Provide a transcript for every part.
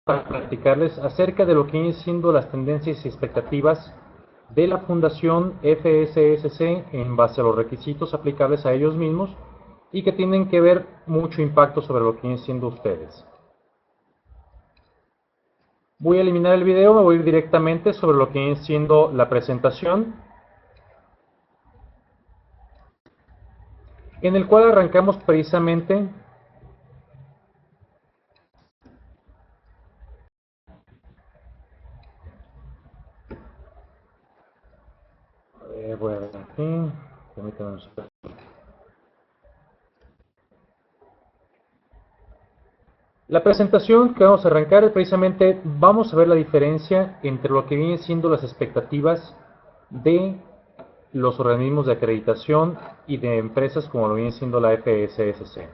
para platicarles acerca de lo que vienen siendo las tendencias y expectativas de la Fundación FSSC en base a los requisitos aplicables a ellos mismos y que tienen que ver mucho impacto sobre lo que vienen siendo ustedes. Voy a eliminar el video, me voy a ir directamente sobre lo que viene siendo la presentación, en el cual arrancamos precisamente voy a ver aquí, permítanme un segundo. La presentación que vamos a arrancar es precisamente, vamos a ver la diferencia entre lo que vienen siendo las expectativas de los organismos de acreditación y de empresas como lo viene siendo la FSSC,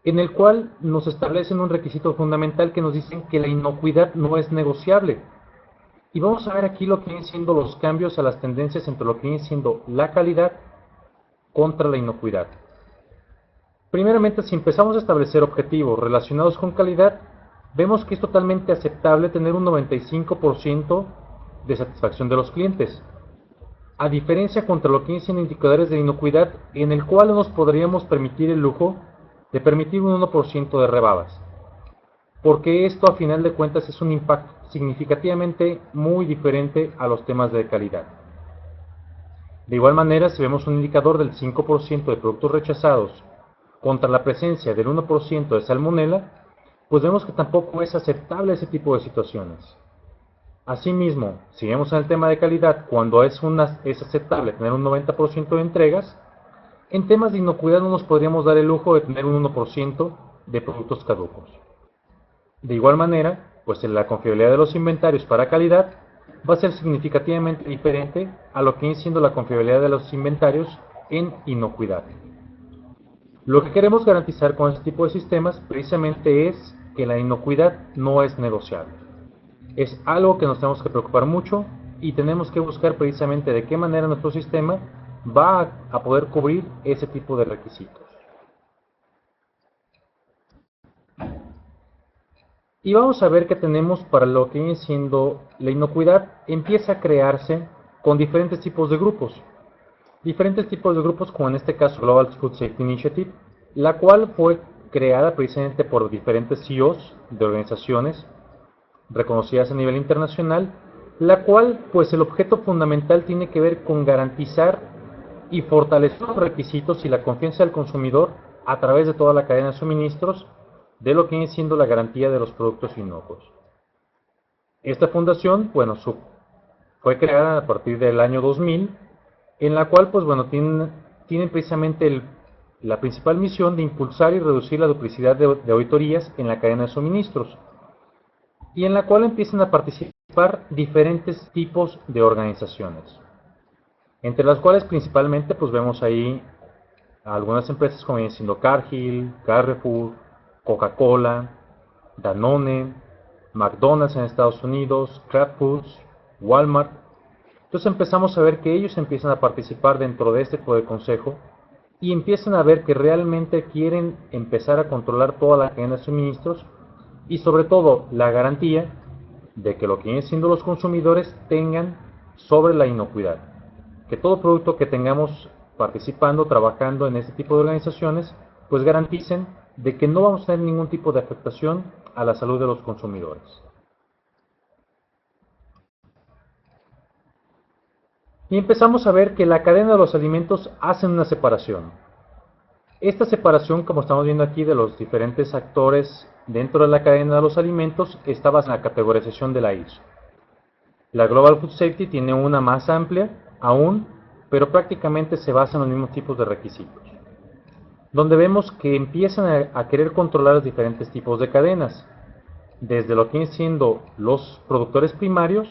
en el cual nos establecen un requisito fundamental que nos dicen que la inocuidad no es negociable. Y vamos a ver aquí lo que vienen siendo los cambios a las tendencias entre lo que viene siendo la calidad contra la inocuidad. Primeramente, si empezamos a establecer objetivos relacionados con calidad, vemos que es totalmente aceptable tener un 95% de satisfacción de los clientes, a diferencia contra lo que dicen indicadores de inocuidad, en el cual nos podríamos permitir el lujo de permitir un 1% de rebadas, porque esto a final de cuentas es un impacto significativamente muy diferente a los temas de calidad. De igual manera, si vemos un indicador del 5% de productos rechazados contra la presencia del 1% de salmonela, pues vemos que tampoco es aceptable ese tipo de situaciones. Asimismo, si vemos en el tema de calidad, cuando es aceptable tener un 90% de entregas, en temas de inocuidad no nos podríamos dar el lujo de tener un 1% de productos caducos. De igual manera, pues la confiabilidad de los inventarios para calidad va a ser significativamente diferente a lo que viene siendo la confiabilidad de los inventarios en inocuidad. Lo que queremos garantizar con este tipo de sistemas precisamente es que la inocuidad no es negociable. Es algo que nos tenemos que preocupar mucho y tenemos que buscar precisamente de qué manera nuestro sistema va a poder cubrir ese tipo de requisitos. Y vamos a ver que tenemos para lo que viene siendo la inocuidad, empieza a crearse con diferentes tipos de grupos. Diferentes tipos de grupos, como en este caso Global Food Safety Initiative, la cual fue creada precisamente por diferentes CEOs de organizaciones reconocidas a nivel internacional, la cual pues el objeto fundamental tiene que ver con garantizar y fortalecer los requisitos y la confianza del consumidor a través de toda la cadena de suministros de lo que viene siendo la garantía de los productos inocuos. Esta fundación, bueno, fue creada a partir del año 2000, en la cual, pues bueno, tienen precisamente la principal misión de impulsar y reducir la duplicidad de auditorías en la cadena de suministros, y en la cual empiezan a participar diferentes tipos de organizaciones, entre las cuales principalmente pues vemos ahí algunas empresas como vienen siendo Cargill, Carrefour, Coca-Cola, Danone, McDonald's en Estados Unidos, Kraft Foods, Walmart. Entonces empezamos a ver que ellos empiezan a participar dentro de este tipo de consejo y empiezan a ver que realmente quieren empezar a controlar toda la cadena de suministros y sobre todo la garantía de que lo que vienen siendo los consumidores tengan sobre la inocuidad. Que todo producto que tengamos participando, trabajando en este tipo de organizaciones, pues garanticen de que no vamos a tener ningún tipo de afectación a la salud de los consumidores. Y empezamos a ver que la cadena de los alimentos hace una separación. Esta separación, como estamos viendo aquí, de los diferentes actores dentro de la cadena de los alimentos, está basada en la categorización de la ISO. La Global Food Safety tiene una más amplia aún, pero prácticamente se basa en los mismos tipos de requisitos, donde vemos que empiezan a querer controlar los diferentes tipos de cadenas, desde lo que vienen siendo los productores primarios,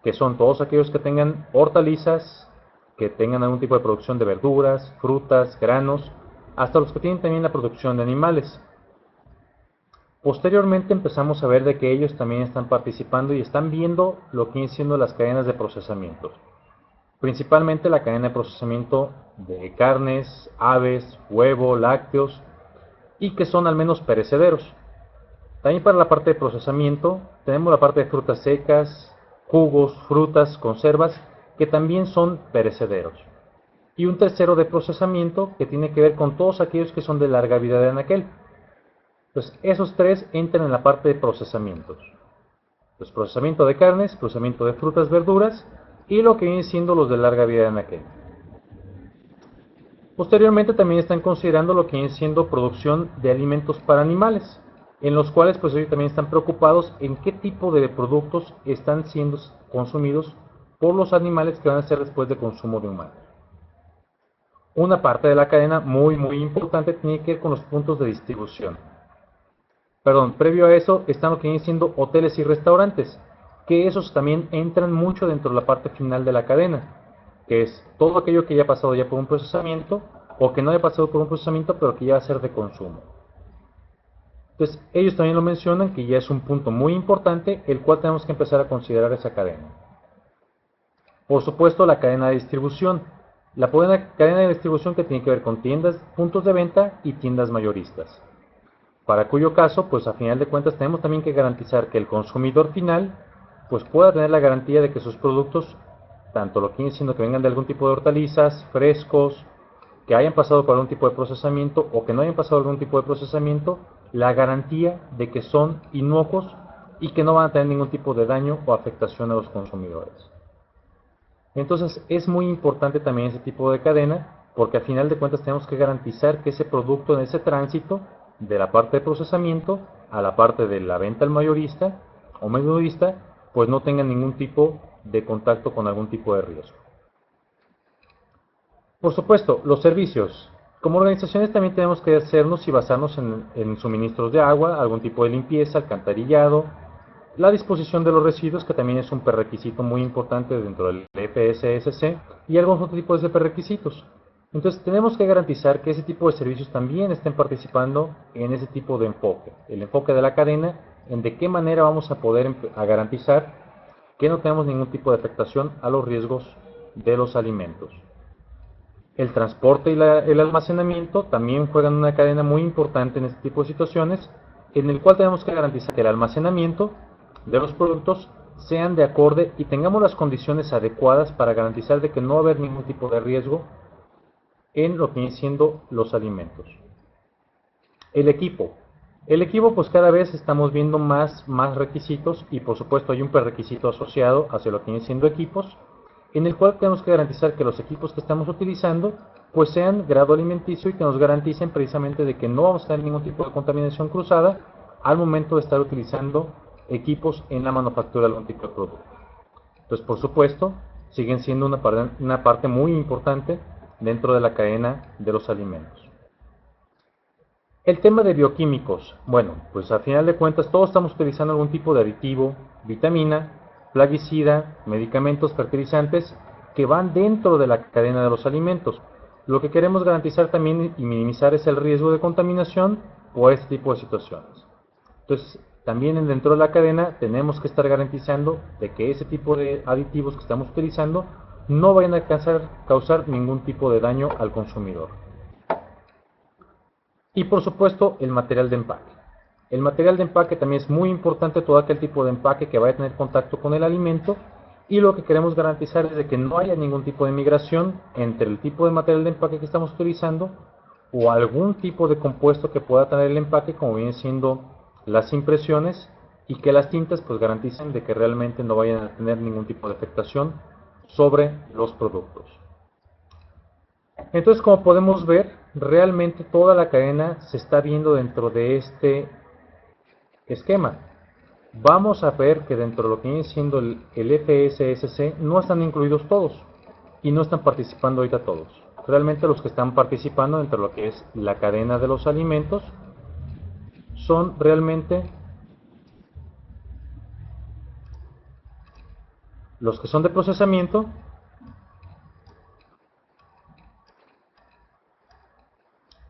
que son todos aquellos que tengan hortalizas, que tengan algún tipo de producción de verduras, frutas, granos, hasta los que tienen también la producción de animales. Posteriormente empezamos a ver de que ellos también están participando y están viendo lo que vienen siendo las cadenas de procesamiento. Principalmente la cadena de procesamiento de carnes, aves, huevo, lácteos y que son al menos perecederos. También para la parte de procesamiento tenemos la parte de frutas secas, jugos, frutas, conservas, que también son perecederos. Y un tercero de procesamiento que tiene que ver con todos aquellos que son de larga vida de anaquel. Entonces, esos tres entran en la parte de procesamientos. Pues procesamiento de carnes, procesamiento de frutas, verduras y lo que vienen siendo los de larga vida de anaquel. Posteriormente también están considerando lo que viene siendo producción de alimentos para animales, en los cuales pues ellos también están preocupados en qué tipo de productos están siendo consumidos por los animales que van a ser después de consumo de humanos. Una parte de la cadena muy importante tiene que ver con los puntos de distribución. Perdón, previo a eso están lo que vienen siendo hoteles y restaurantes, que esos también entran mucho dentro de la parte final de la cadena, que es todo aquello que ya ha pasado ya por un procesamiento, o que no haya pasado por un procesamiento, pero que ya va a ser de consumo. Entonces, ellos también lo mencionan, que ya es un punto muy importante, el cual tenemos que empezar a considerar esa cadena. Por supuesto, la cadena de distribución. La cadena de distribución que tiene que ver con tiendas, puntos de venta y tiendas mayoristas. Para cuyo caso, pues a final de cuentas tenemos también que garantizar que el consumidor final pues pueda tener la garantía de que sus productos, tanto lo que viene siendo que vengan de algún tipo de hortalizas, frescos, que hayan pasado por algún tipo de procesamiento o que no hayan pasado algún tipo de procesamiento, la garantía de que son inocuos y que no van a tener ningún tipo de daño o afectación a los consumidores. Entonces es muy importante también ese tipo de cadena, porque al final de cuentas tenemos que garantizar que ese producto en ese tránsito de la parte de procesamiento a la parte de la venta al mayorista o minorista, pues no tenga ningún tipo de contacto con algún tipo de riesgo. Por supuesto, los servicios. Como organizaciones también tenemos que hacernos y basarnos en suministros de agua, algún tipo de limpieza, alcantarillado, la disposición de los residuos, que también es un prerequisito muy importante dentro del FSSC, y algunos otros tipos de prerequisitos. Entonces tenemos que garantizar que ese tipo de servicios también estén participando en ese tipo de enfoque. El enfoque de la cadena, en de qué manera vamos a poder garantizar que no tenemos ningún tipo de afectación a los riesgos de los alimentos. El transporte y el almacenamiento también juegan una cadena muy importante en este tipo de situaciones, en el cual tenemos que garantizar que el almacenamiento de los productos sean de acorde y tengamos las condiciones adecuadas para garantizar de que no va a haber ningún tipo de riesgo en lo que vienen siendo los alimentos. El equipo. El equipo, pues cada vez estamos viendo más requisitos y por supuesto hay un prerequisito asociado hacia lo que vienen siendo equipos, en el cual tenemos que garantizar que los equipos que estamos utilizando pues sean grado alimenticio y que nos garanticen precisamente de que no vamos a tener ningún tipo de contaminación cruzada al momento de estar utilizando equipos en la manufactura de algún tipo de producto. Entonces, por supuesto, siguen siendo una parte muy importante dentro de la cadena de los alimentos. El tema de bioquímicos. Bueno, pues al final de cuentas todos estamos utilizando algún tipo de aditivo, vitamina, plaguicida, medicamentos, fertilizantes que van dentro de la cadena de los alimentos. Lo que queremos garantizar también y minimizar es el riesgo de contaminación por este tipo de situaciones. Entonces, también dentro de la cadena tenemos que estar garantizando de que ese tipo de aditivos que estamos utilizando no vayan a causar ningún tipo de daño al consumidor. Y por supuesto, el material de empaque. El material de empaque también es muy importante, todo aquel tipo de empaque que vaya a tener contacto con el alimento, y lo que queremos garantizar es de que no haya ningún tipo de migración entre el tipo de material de empaque que estamos utilizando o algún tipo de compuesto que pueda tener el empaque, como vienen siendo las impresiones, y que las tintas pues garanticen de que realmente no vayan a tener ningún tipo de afectación sobre los productos. Entonces, como podemos ver, realmente toda la cadena se está viendo dentro de este esquema. Vamos a ver que dentro de lo que viene siendo el FSSC no están incluidos todos y no están participando ahorita todos. Realmente los que están participando dentro de lo que es la cadena de los alimentos son realmente los que son de procesamiento,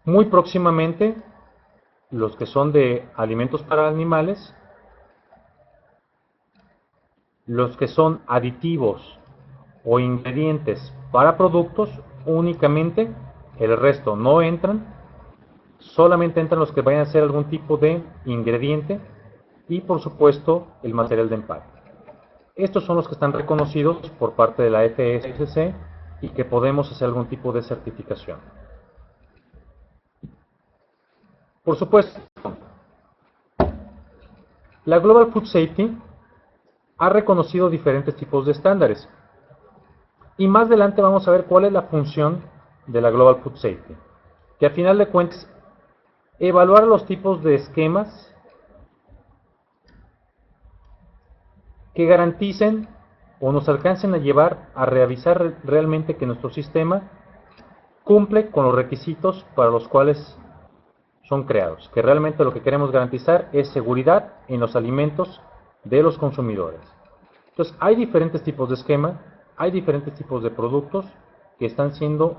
muy próximamente los que son de alimentos para animales, los que son aditivos o ingredientes para productos únicamente, el resto no entran, solamente entran los que vayan a ser algún tipo de ingrediente y por supuesto el material de empaque. Estos son los que están reconocidos por parte de la FSC y que podemos hacer algún tipo de certificación. Por supuesto, la Global Food Safety ha reconocido diferentes tipos de estándares. Y más adelante vamos a ver cuál es la función de la Global Food Safety. Que a final de cuentas, evaluar los tipos de esquemas que garanticen o nos alcancen a llevar a revisar realmente que nuestro sistema cumple con los requisitos para los cuales son creados. Que realmente lo que queremos garantizar es seguridad en los alimentos de los consumidores. Entonces, hay diferentes tipos de esquema, hay diferentes tipos de productos que están siendo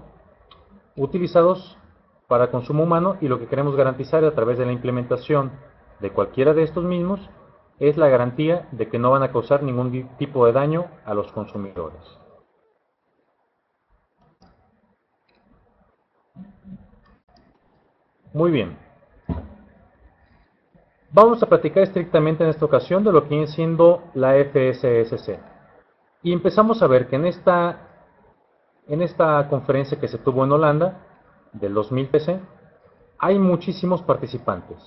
utilizados para consumo humano y lo que queremos garantizar a través de la implementación de cualquiera de estos mismos es la garantía de que no van a causar ningún tipo de daño a los consumidores. Muy bien. Vamos a platicar estrictamente en esta ocasión de lo que viene siendo la FSSC. Y empezamos a ver que en esta conferencia que se tuvo en Holanda, del 2013, hay muchísimos participantes.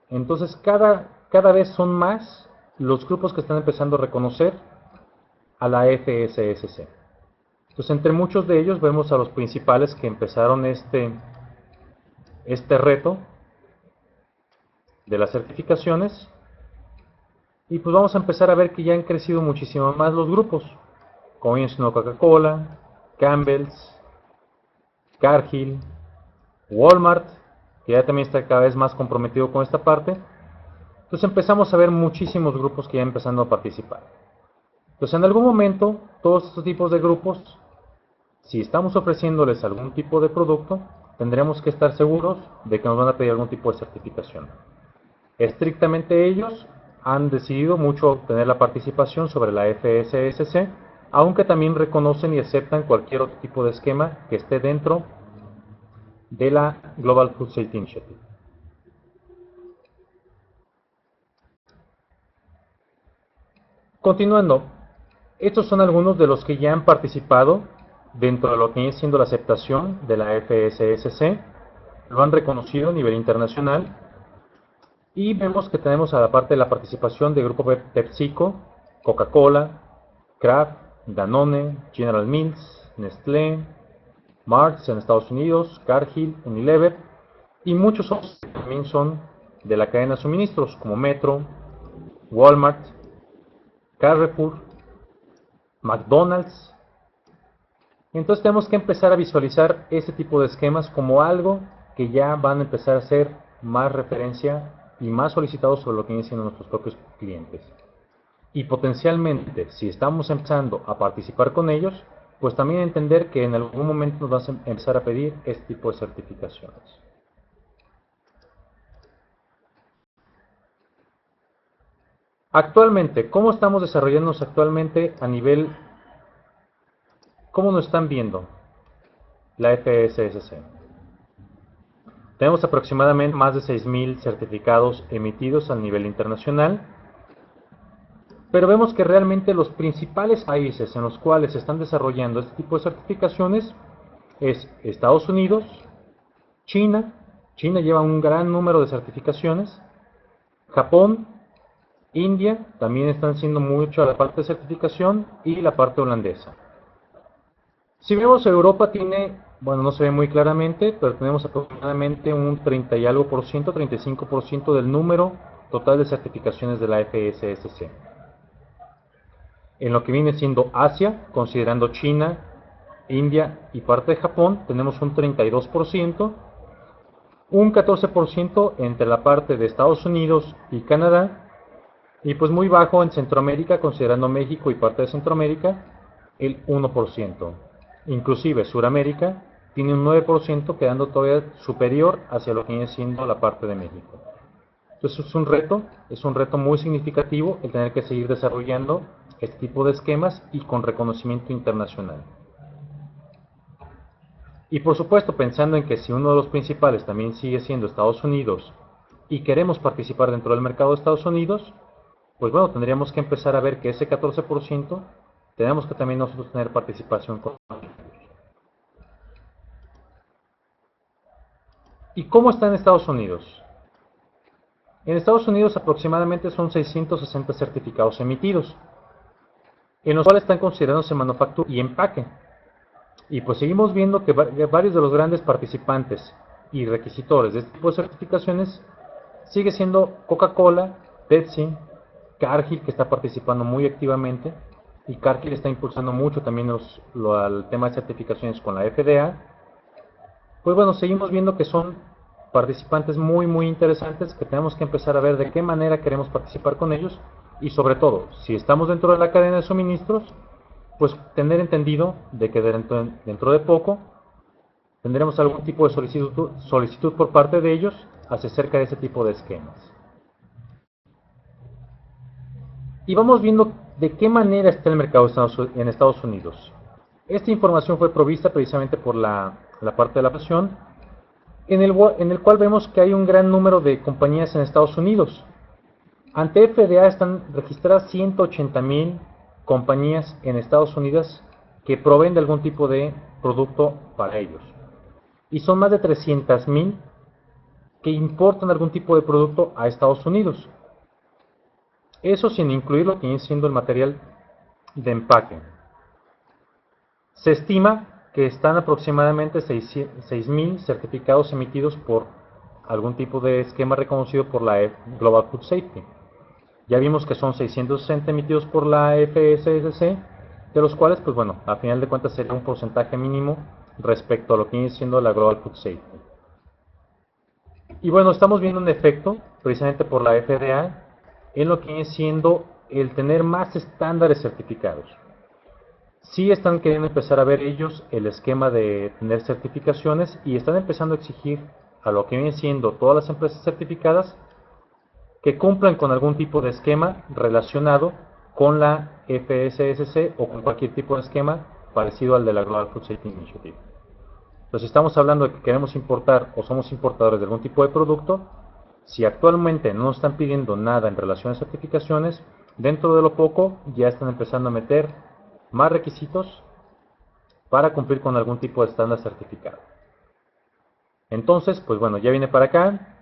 Entonces cada vez son más los grupos que están empezando a reconocer a la FSSC. Entonces entre muchos de ellos vemos a los principales que empezaron este reto de las certificaciones. Y pues vamos a empezar a ver que ya han crecido muchísimo más los grupos, como bien siendo Coca-Cola, Campbell's, Cargill, Walmart, que ya también está cada vez más comprometido con esta parte. Entonces empezamos a ver muchísimos grupos que ya empezando a participar. Entonces en algún momento, todos estos tipos de grupos, si estamos ofreciéndoles algún tipo de producto, tendremos que estar seguros de que nos van a pedir algún tipo de certificación. Estrictamente ellos han decidido mucho tener la participación sobre la FSSC, aunque también reconocen y aceptan cualquier otro tipo de esquema que esté dentro de la Global Food Safety Initiative. Continuando, estos son algunos de los que ya han participado dentro de lo que viene siendo la aceptación de la FSSC, lo han reconocido a nivel internacional. Y vemos que tenemos a la parte de la participación de Grupo PepsiCo, Coca-Cola, Kraft, Danone, General Mills, Nestlé, Mars en Estados Unidos, Cargill, Unilever y muchos otros que también son de la cadena de suministros como Metro, Walmart, Carrefour, McDonald's. Entonces tenemos que empezar a visualizar este tipo de esquemas como algo que ya van a empezar a ser más referencia y más solicitados sobre lo que vienen siendo nuestros propios clientes. Y potencialmente, si estamos empezando a participar con ellos, pues también entender que en algún momento nos van a empezar a pedir este tipo de certificaciones. Actualmente, ¿cómo estamos desarrollándonos actualmente a nivel, cómo nos están viendo la FSSC? Tenemos aproximadamente más de 6,000 certificados emitidos a nivel internacional, pero vemos que realmente los principales países en los cuales se están desarrollando este tipo de certificaciones es Estados Unidos, China lleva un gran número de certificaciones, Japón, India también están haciendo mucho a la parte de certificación y la parte holandesa. Si vemos Europa tiene, bueno, no se ve muy claramente, pero tenemos aproximadamente un 30 y algo por ciento, 35% del número total de certificaciones de la FSSC. En lo que viene siendo Asia, considerando China, India y parte de Japón, tenemos un 32%, un 14% entre la parte de Estados Unidos y Canadá, y pues muy bajo en Centroamérica, considerando México y parte de Centroamérica, el 1%. Inclusive Suramérica tiene un 9%, quedando todavía superior hacia lo que viene siendo la parte de México. Entonces es un reto muy significativo el tener que seguir desarrollando este tipo de esquemas y con reconocimiento internacional. Y por supuesto pensando en que si uno de los principales también sigue siendo Estados Unidos y queremos participar dentro del mercado de Estados Unidos, pues bueno, tendríamos que empezar a ver que ese 14% tenemos que también nosotros tener participación con ellos. ¿Y cómo está en Estados Unidos? En Estados Unidos aproximadamente son 660 certificados emitidos, en los cuales están considerándose manufactura y empaque. Y pues seguimos viendo que varios de los grandes participantes y requisitores de este tipo de certificaciones sigue siendo Coca-Cola, Pepsi, Cargill, que está participando muy activamente, y Cargill está impulsando mucho también el tema de certificaciones con la FDA. Pues bueno, seguimos viendo que son participantes muy interesantes que tenemos que empezar a ver de qué manera queremos participar con ellos, y sobre todo, si estamos dentro de la cadena de suministros, pues tener entendido de que dentro de poco tendremos algún tipo de solicitud por parte de ellos acerca de ese tipo de esquemas. Y vamos viendo de qué manera está el mercado en Estados Unidos. Esta información fue provista precisamente por la parte de la presión, en el cual vemos que hay un gran número de compañías en Estados Unidos. Ante FDA están registradas 180,000 compañías en Estados Unidos que proveen de algún tipo de producto para ellos. Y son más de 300,000 que importan algún tipo de producto a Estados Unidos. Eso sin incluir lo que viene siendo el material de empaque. Se estima que están aproximadamente 6,000 certificados emitidos por algún tipo de esquema reconocido por la Global Food Safety. Ya vimos que son 660 emitidos por la FSSC, de los cuales, pues bueno, a final de cuentas sería un porcentaje mínimo respecto a lo que viene siendo la Global Food Safety. Y bueno, estamos viendo un efecto, precisamente por la FDA, en lo que viene siendo el tener más estándares certificados. Sí están queriendo empezar a ver ellos el esquema de tener certificaciones y están empezando a exigir a lo que vienen siendo todas las empresas certificadas que cumplan con algún tipo de esquema relacionado con la FSSC o con cualquier tipo de esquema parecido al de la Global Food Safety Initiative. Entonces, si estamos hablando de que queremos importar o somos importadores de algún tipo de producto, si actualmente no nos están pidiendo nada en relación a certificaciones, dentro de lo poco ya están empezando a meter más requisitos para cumplir con algún tipo de estándar certificado. Entonces, pues bueno, ya viene para acá.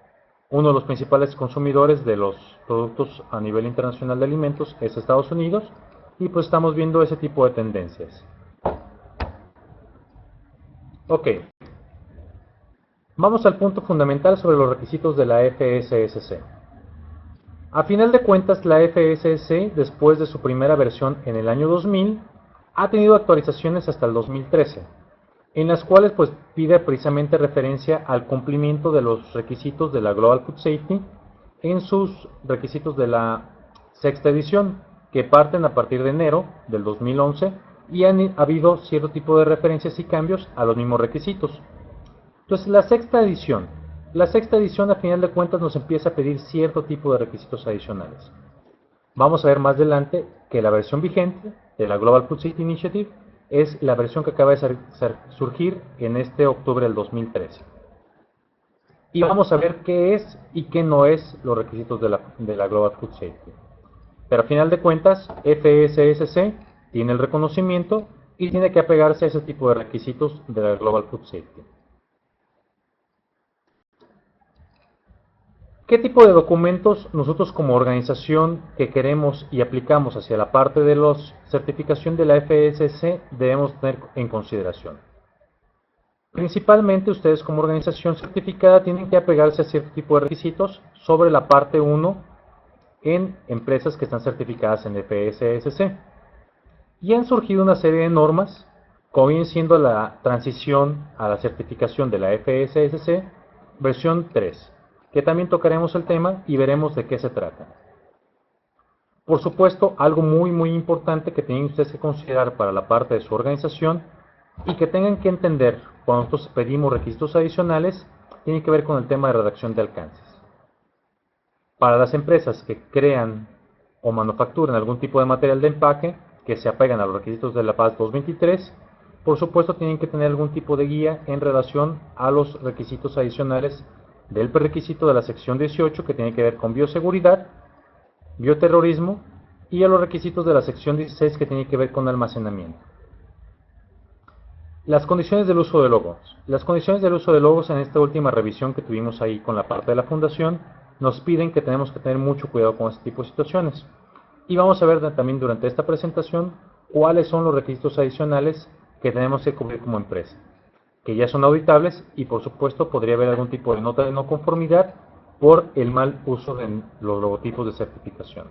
Uno de los principales consumidores de los productos a nivel internacional de alimentos es Estados Unidos, y pues estamos viendo ese tipo de tendencias. Ok, vamos al punto fundamental sobre los requisitos de la FSSC. A final de cuentas, la FSSC, después de su primera versión en el año 2000, ha tenido actualizaciones hasta el 2013, en las cuales pues pide precisamente referencia al cumplimiento de los requisitos de la Global Food Safety en sus requisitos de la sexta edición, que parten a partir de enero del 2011, y han habido cierto tipo de referencias y cambios a los mismos requisitos. Entonces, la sexta edición a final de cuentas nos empieza a pedir cierto tipo de requisitos adicionales. Vamos a ver más adelante que la versión vigente de la Global Food Safety Initiative es la versión que acaba de surgir en este octubre del 2013. Y vamos a ver qué es y qué no es los requisitos de la Global Food Safety. Pero a final de cuentas, FSSC tiene el reconocimiento y tiene que apegarse a ese tipo de requisitos de la Global Food Safety. ¿Qué tipo de documentos nosotros como organización que queremos y aplicamos hacia la parte de la certificación de la FSC debemos tener en consideración? Principalmente ustedes como organización certificada tienen que apegarse a cierto tipo de requisitos sobre la parte 1 en empresas que están certificadas en FSSC. Y han surgido una serie de normas, como viene siendo la transición a la certificación de la FSSC versión 3. Que también tocaremos el tema y veremos de qué se trata. Por supuesto, algo muy importante que tienen ustedes que considerar para la parte de su organización y que tengan que entender cuando nosotros pedimos requisitos adicionales, tiene que ver con el tema de redacción de alcances. Para las empresas que crean o manufacturan algún tipo de material de empaque que se apegan a los requisitos de la PAS 223, por supuesto tienen que tener algún tipo de guía en relación a los requisitos adicionales del prerequisito de la sección 18 que tiene que ver con bioseguridad, bioterrorismo, y a los requisitos de la sección 16 que tiene que ver con almacenamiento. Las condiciones del uso de logos. Las condiciones del uso de logos en esta última revisión que tuvimos ahí con la parte de la fundación nos piden que tenemos que tener mucho cuidado con este tipo de situaciones. Y vamos a ver también durante esta presentación cuáles son los requisitos adicionales que tenemos que cubrir como empresa, que ya son auditables y por supuesto podría haber algún tipo de nota de no conformidad por el mal uso de los logotipos de certificación.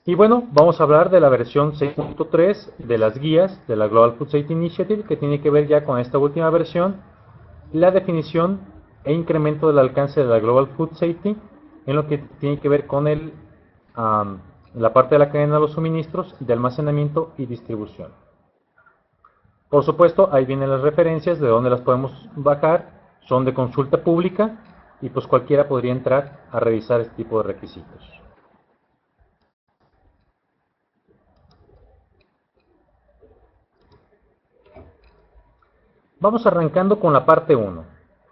Y bueno, vamos a hablar de la versión 6.3 de las guías de la Global Food Safety Initiative, que tiene que ver ya con esta última versión, la definición e incremento del alcance de la Global Food Safety en lo que tiene que ver con la parte de la cadena de los suministros, de almacenamiento y distribución. Por supuesto, ahí vienen las referencias de dónde las podemos bajar, son de consulta pública y pues cualquiera podría entrar a revisar este tipo de requisitos. Vamos arrancando con la parte 1,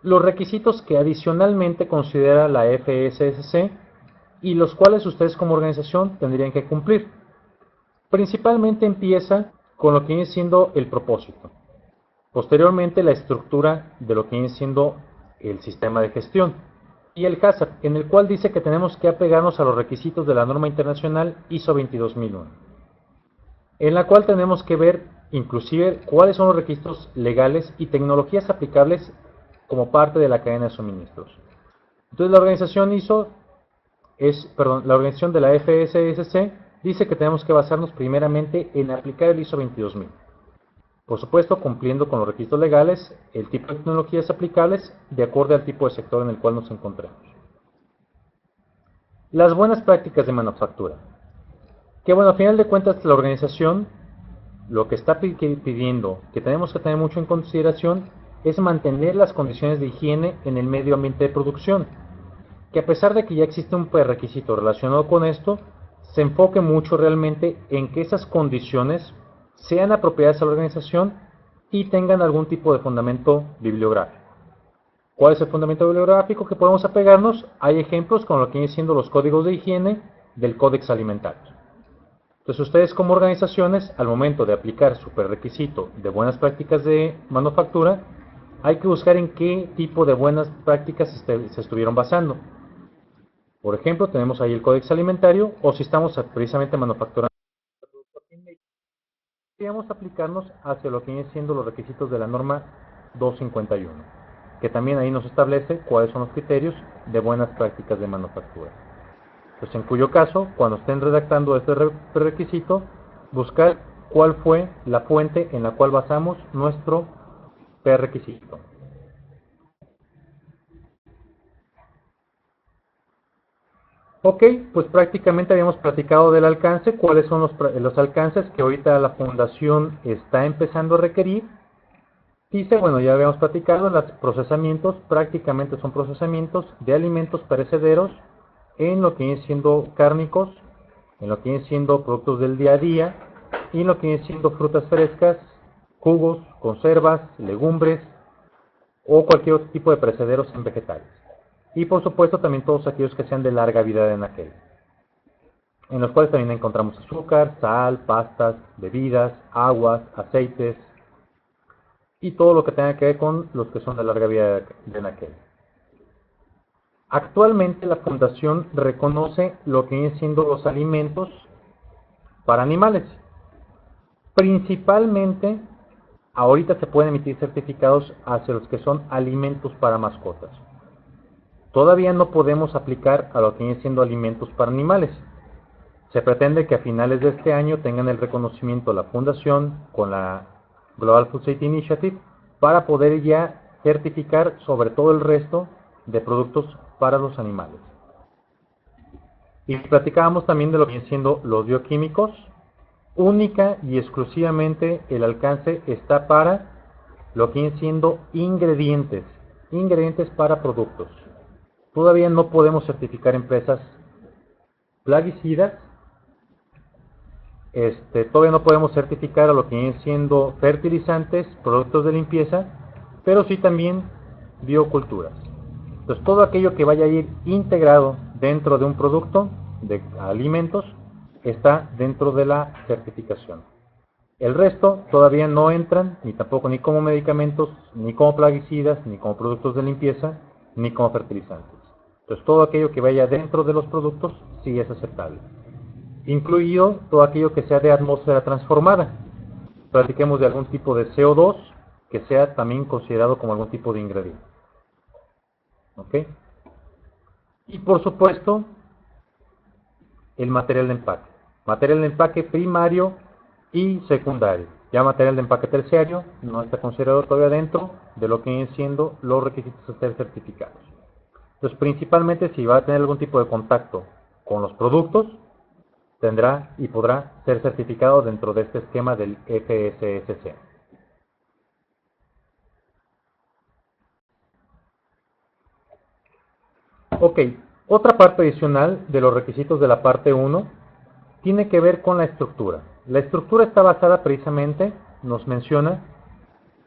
los requisitos que adicionalmente considera la FSSC y los cuales ustedes como organización tendrían que cumplir. Principalmente empieza con lo que viene siendo el propósito, posteriormente la estructura de lo que viene siendo el sistema de gestión y el HACCP, en el cual dice que tenemos que apegarnos a los requisitos de la norma internacional ISO 22001, en la cual tenemos que ver inclusive cuáles son los requisitos legales y tecnologías aplicables como parte de la cadena de suministros. Entonces la organización la organización de la FSSC dice que tenemos que basarnos primeramente en aplicar el ISO 22000. Por supuesto, cumpliendo con los requisitos legales, el tipo de tecnologías aplicables de acuerdo al tipo de sector en el cual nos encontramos. Las buenas prácticas de manufactura. Que bueno, a final de cuentas la organización lo que está pidiendo, que tenemos que tener mucho en consideración, es mantener las condiciones de higiene en el medio ambiente de producción, que a pesar de que ya existe un prerequisito relacionado con esto, se enfoque mucho realmente en que esas condiciones sean apropiadas a la organización y tengan algún tipo de fundamento bibliográfico. ¿Cuál es el fundamento bibliográfico que podemos apegarnos? Hay ejemplos con lo que vienen siendo los códigos de higiene del Códex Alimentario. Entonces ustedes como organizaciones, al momento de aplicar su prerequisito de buenas prácticas de manufactura, hay que buscar en qué tipo de buenas prácticas se estuvieron basando. Por ejemplo, tenemos ahí el Códex Alimentario, o si estamos precisamente manufacturando, podríamos aplicarnos hacia lo que viene siendo los requisitos de la norma 251, que también ahí nos establece cuáles son los criterios de buenas prácticas de manufactura. Pues en cuyo caso, cuando estén redactando este prerequisito, buscar cuál fue la fuente en la cual basamos nuestro prerequisito. Ok, pues prácticamente habíamos platicado del alcance, cuáles son los alcances que ahorita la fundación está empezando a requerir. Dice, bueno, ya habíamos platicado, los procesamientos prácticamente son procesamientos de alimentos perecederos en lo que viene siendo cárnicos, en lo que viene siendo productos del día a día, y en lo que viene siendo frutas frescas, jugos, conservas, legumbres, o cualquier otro tipo de perecederos en vegetales. Y por supuesto también todos aquellos que sean de larga vida en aquel, en los cuales también encontramos azúcar, sal, pastas, bebidas, aguas, aceites, y todo lo que tenga que ver con los que son de larga vida en aquel. Actualmente la Fundación reconoce lo que vienen siendo los alimentos para animales. Principalmente, ahorita se pueden emitir certificados hacia los que son alimentos para mascotas. Todavía no podemos aplicar a lo que vienen siendo alimentos para animales. Se pretende que a finales de este año tengan el reconocimiento la Fundación con la Global Food Safety Initiative para poder ya certificar sobre todo el resto de productos para los animales. Y platicábamos también de lo que vienen siendo los bioquímicos. Única y exclusivamente el alcance está para lo que vienen siendo ingredientes para productos. Todavía no podemos certificar empresas plaguicidas, todavía no podemos certificar a lo que vienen siendo fertilizantes, productos de limpieza, pero sí también bioculturas. Entonces, todo aquello que vaya a ir integrado dentro de un producto de alimentos está dentro de la certificación. El resto todavía no entran, ni tampoco ni como medicamentos, ni como plaguicidas, ni como productos de limpieza, ni como fertilizantes. Entonces, todo aquello que vaya dentro de los productos sí es aceptable, incluido todo aquello que sea de atmósfera transformada. Platiquemos de algún tipo de CO2 que sea también considerado como algún tipo de ingrediente. ¿Ok? Y por supuesto, el material de empaque. Material de empaque primario y secundario. Ya material de empaque terciario no está considerado todavía dentro de lo que vienen siendo los requisitos a ser certificados. Entonces, principalmente si va a tener algún tipo de contacto con los productos, tendrá y podrá ser certificado dentro de este esquema del FSSC. Ok, otra parte adicional de los requisitos de la parte 1 tiene que ver con la estructura. La estructura está basada precisamente, nos menciona,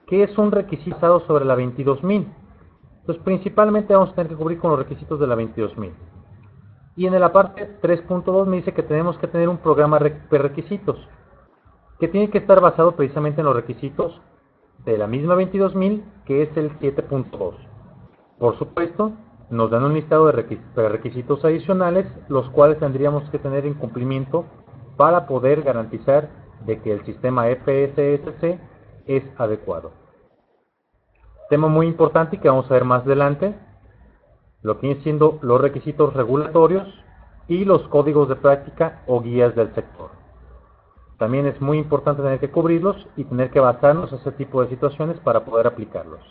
que es un requisito sobre la 22000. Entonces, principalmente vamos a tener que cubrir con los requisitos de la 22000. Y en la parte 3.2 me dice que tenemos que tener un programa de requisitos, que tiene que estar basado precisamente en los requisitos de la misma 22000, que es el 7.2. Por supuesto, nos dan un listado de requisitos adicionales, los cuales tendríamos que tener en cumplimiento para poder garantizar de que el sistema FSSC es adecuado. Tema muy importante y que vamos a ver más adelante, lo que vienen siendo los requisitos regulatorios y los códigos de práctica o guías del sector. También es muy importante tener que cubrirlos y tener que basarnos en ese tipo de situaciones para poder aplicarlos.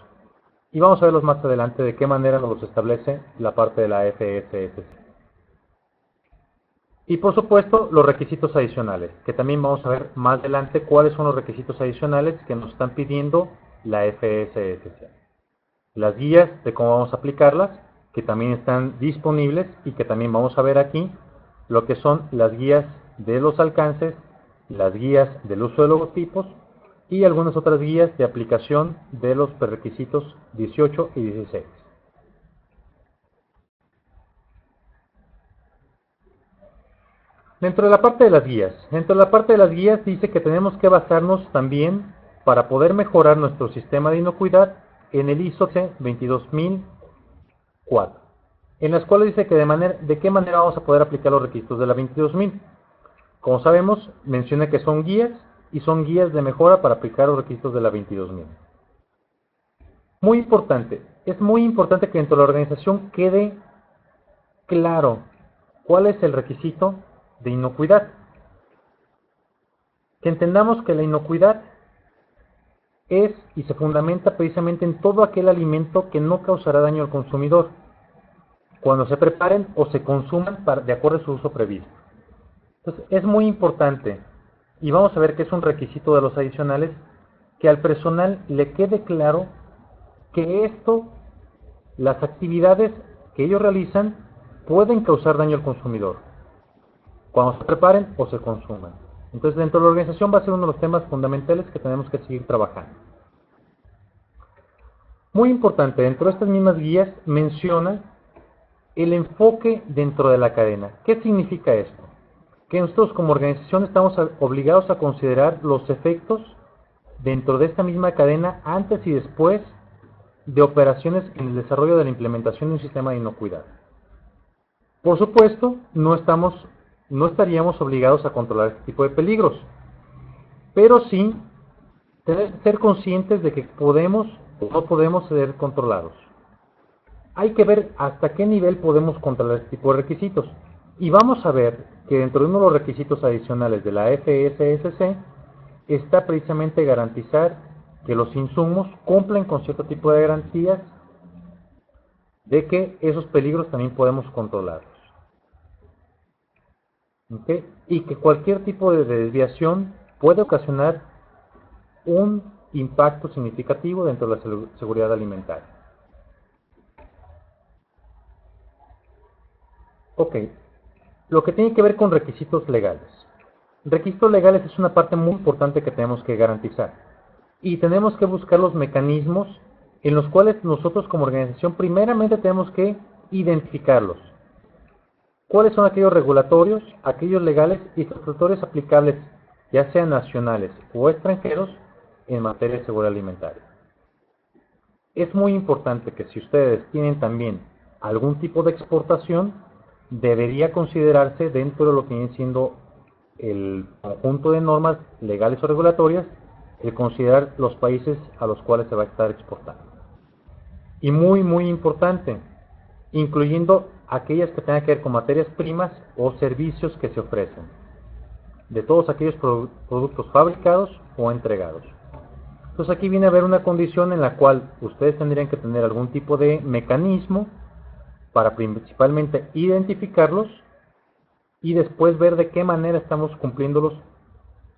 Y vamos a verlos más adelante de qué manera nos los establece la parte de la FSSC. Y por supuesto, los requisitos adicionales, que también vamos a ver más adelante cuáles son los requisitos adicionales que nos están pidiendo la FSSC. Las guías de cómo vamos a aplicarlas, que también están disponibles y que también vamos a ver aquí, lo que son las guías de los alcances, las guías del uso de logotipos y algunas otras guías de aplicación de los prerequisitos 18 y 16. Dentro de la parte de las guías dice que tenemos que basarnos también para poder mejorar nuestro sistema de inocuidad en el ISO 22004, en las cuales dice que de qué manera vamos a poder aplicar los requisitos de la 22000. Como sabemos, menciona que son guías y son guías de mejora para aplicar los requisitos de la 22000. Muy importante, es muy importante que dentro de la organización quede claro cuál es el requisito de inocuidad. Que entendamos que la inocuidad es y se fundamenta precisamente en todo aquel alimento que no causará daño al consumidor cuando se preparen o se consuman de acuerdo a su uso previsto. Entonces, es muy importante, y vamos a ver que es un requisito de los adicionales, que al personal le quede claro que las actividades que ellos realizan, pueden causar daño al consumidor cuando se preparen o se consuman. Entonces, dentro de la organización va a ser uno de los temas fundamentales que tenemos que seguir trabajando. Muy importante, dentro de estas mismas guías menciona el enfoque dentro de la cadena. ¿Qué significa esto? Que nosotros como organización estamos obligados a considerar los efectos dentro de esta misma cadena antes y después de operaciones en el desarrollo de la implementación de un sistema de inocuidad. Por supuesto, no estaríamos obligados a controlar este tipo de peligros, pero sí ser conscientes de que podemos o no podemos ser controlados. Hay que ver hasta qué nivel podemos controlar este tipo de requisitos. Y vamos a ver que dentro de uno de los requisitos adicionales de la FSSC está precisamente garantizar que los insumos cumplen con cierto tipo de garantías de que esos peligros también podemos controlarlos. ¿Okay? Y que cualquier tipo de desviación puede ocasionar un impacto significativo dentro de la seguridad alimentaria. Ok, lo que tiene que ver con requisitos legales. Requisitos legales es una parte muy importante que tenemos que garantizar. Y tenemos que buscar los mecanismos en los cuales nosotros como organización primeramente tenemos que identificarlos. ¿Cuáles son aquellos regulatorios, aquellos legales y estatutorios aplicables, ya sean nacionales o extranjeros, en materia de seguridad alimentaria? Es muy importante que si ustedes tienen también algún tipo de exportación, debería considerarse dentro de lo que viene siendo el conjunto de normas legales o regulatorias, el considerar los países a los cuales se va a estar exportando. Y muy importante, incluyendo aquellas que tengan que ver con materias primas o servicios que se ofrecen, de todos aquellos productos fabricados o entregados. Entonces aquí viene a haber una condición en la cual ustedes tendrían que tener algún tipo de mecanismo para principalmente identificarlos y después ver de qué manera estamos cumpliéndolos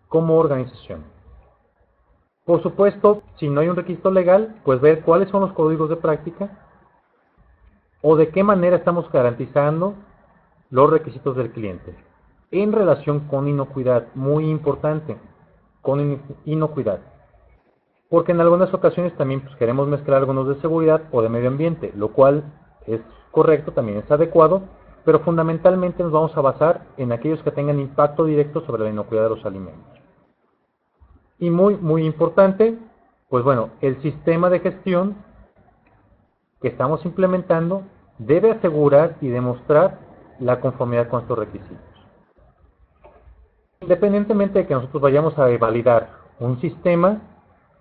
como organización. Por supuesto, si no hay un registro legal, pues ver cuáles son los códigos de práctica o de qué manera estamos garantizando los requisitos del cliente en relación con inocuidad. Muy importante, con inocuidad. Porque en algunas ocasiones también pues, queremos mezclar algunos de seguridad o de medio ambiente, lo cual es correcto, también es adecuado, pero fundamentalmente nos vamos a basar en aquellos que tengan impacto directo sobre la inocuidad de los alimentos. Y muy importante, pues bueno, el sistema de gestión que estamos implementando debe asegurar y demostrar la conformidad con estos requisitos. Independientemente de que nosotros vayamos a validar un sistema,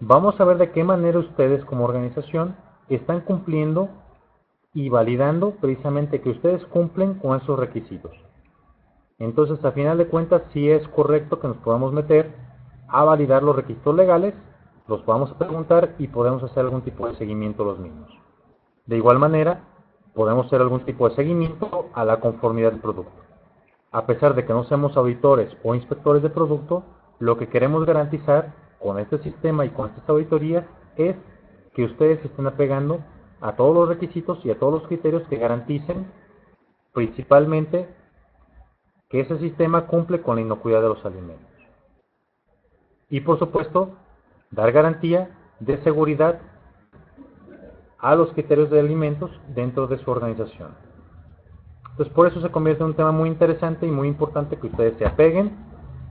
vamos a ver de qué manera ustedes como organización están cumpliendo y validando precisamente que ustedes cumplen con esos requisitos. Entonces, a final de cuentas, sí es correcto que nos podamos meter a validar los requisitos legales, los podamos preguntar y podemos hacer algún tipo de seguimiento a los mismos. De igual manera, podemos hacer algún tipo de seguimiento a la conformidad del producto. A pesar de que no seamos auditores o inspectores de producto, lo que queremos garantizar con este sistema y con estas auditorías es que ustedes se estén apegando a todos los requisitos y a todos los criterios que garanticen principalmente que ese sistema cumple con la inocuidad de los alimentos. Y por supuesto, dar garantía de seguridad a los criterios de alimentos dentro de su organización. Entonces por eso se convierte en un tema muy interesante y muy importante que ustedes se apeguen,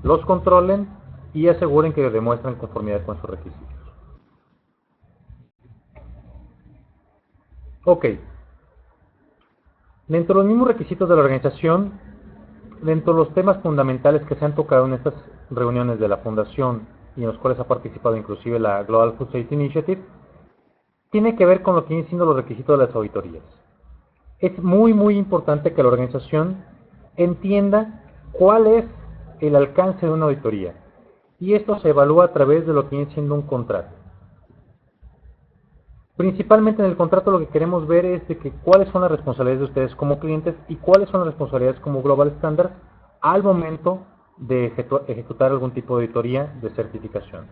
los controlen y aseguren que demuestran conformidad con sus requisitos. Ok. Dentro de los mismos requisitos de la organización, dentro de los temas fundamentales que se han tocado en estas reuniones de la Fundación y en los cuales ha participado inclusive la Global Food Safety Initiative, tiene que ver con lo que vienen siendo los requisitos de las auditorías. Es muy importante que la organización entienda cuál es el alcance de una auditoría. Y esto se evalúa a través de lo que viene siendo un contrato. Principalmente en el contrato lo que queremos ver es de que cuáles son las responsabilidades de ustedes como clientes y cuáles son las responsabilidades como Global Standard al momento de ejecutar algún tipo de auditoría de certificación.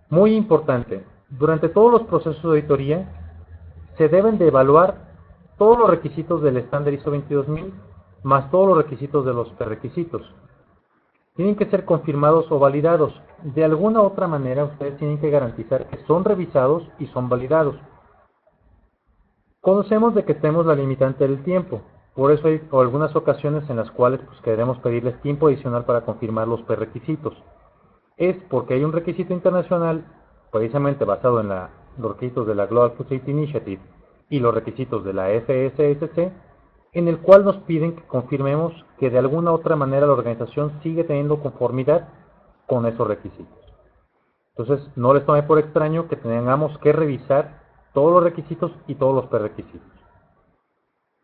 Muy importante, durante todos los procesos de auditoría se deben de evaluar todos los requisitos del estándar ISO 22000 más todos los requisitos de los prerequisitos. Tienen que ser confirmados o validados. De alguna u otra manera ustedes tienen que garantizar que son revisados y son validados. Conocemos de que tenemos la limitante del tiempo. Por eso hay algunas ocasiones en las cuales pues, queremos pedirles tiempo adicional para confirmar los prerequisitos. Es porque hay un requisito internacional, precisamente basado en los requisitos de la Global Food Safety Initiative y los requisitos de la FSSC, en el cual nos piden que confirmemos que de alguna u otra manera la organización sigue teniendo conformidad con esos requisitos. Entonces, no les tome por extraño que tengamos que revisar todos los requisitos y todos los prerequisitos.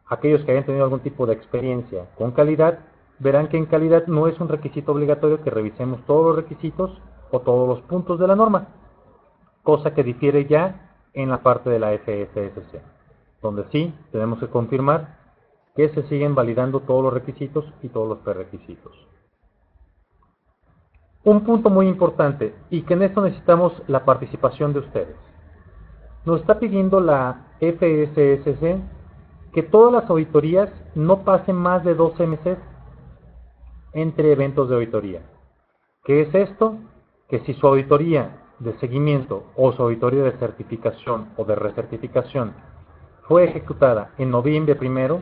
Aquellos que hayan tenido algún tipo de experiencia con calidad, verán que en calidad no es un requisito obligatorio que revisemos todos los requisitos o todos los puntos de la norma, cosa que difiere ya en la parte de la FSSC, donde sí tenemos que confirmar que se siguen validando todos los requisitos y todos los prerequisitos. Un punto muy importante, y que en esto necesitamos la participación de ustedes. Nos está pidiendo la FSSC que todas las auditorías no pasen más de 12 meses entre eventos de auditoría. ¿Qué es esto? Que si su auditoría de seguimiento o su auditoría de certificación o de recertificación fue ejecutada en noviembre primero,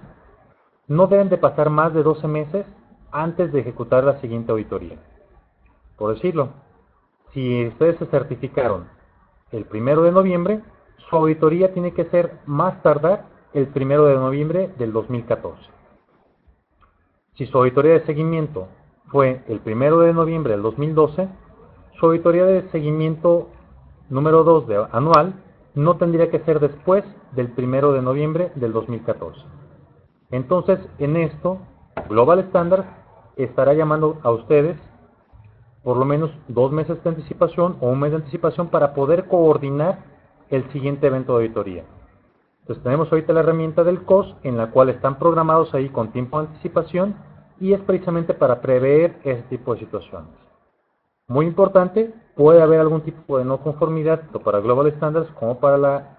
no deben de pasar más de 12 meses antes de ejecutar la siguiente auditoría. Por decirlo, si ustedes se certificaron el 1 de noviembre, su auditoría tiene que ser más tardar el 1 de noviembre del 2014. Si su auditoría de seguimiento fue el 1 de noviembre del 2012, su auditoría de seguimiento número 2 anual no tendría que ser después del 1 de noviembre del 2014. Entonces, en esto, Global Standard estará llamando a ustedes por lo menos 2 meses de anticipación o 1 mes de anticipación para poder coordinar el siguiente evento de auditoría. Entonces tenemos ahorita la herramienta del COS en la cual están programados ahí con tiempo de anticipación y es precisamente para prever ese tipo de situaciones. Muy importante, puede haber algún tipo de no conformidad tanto para Global Standards como para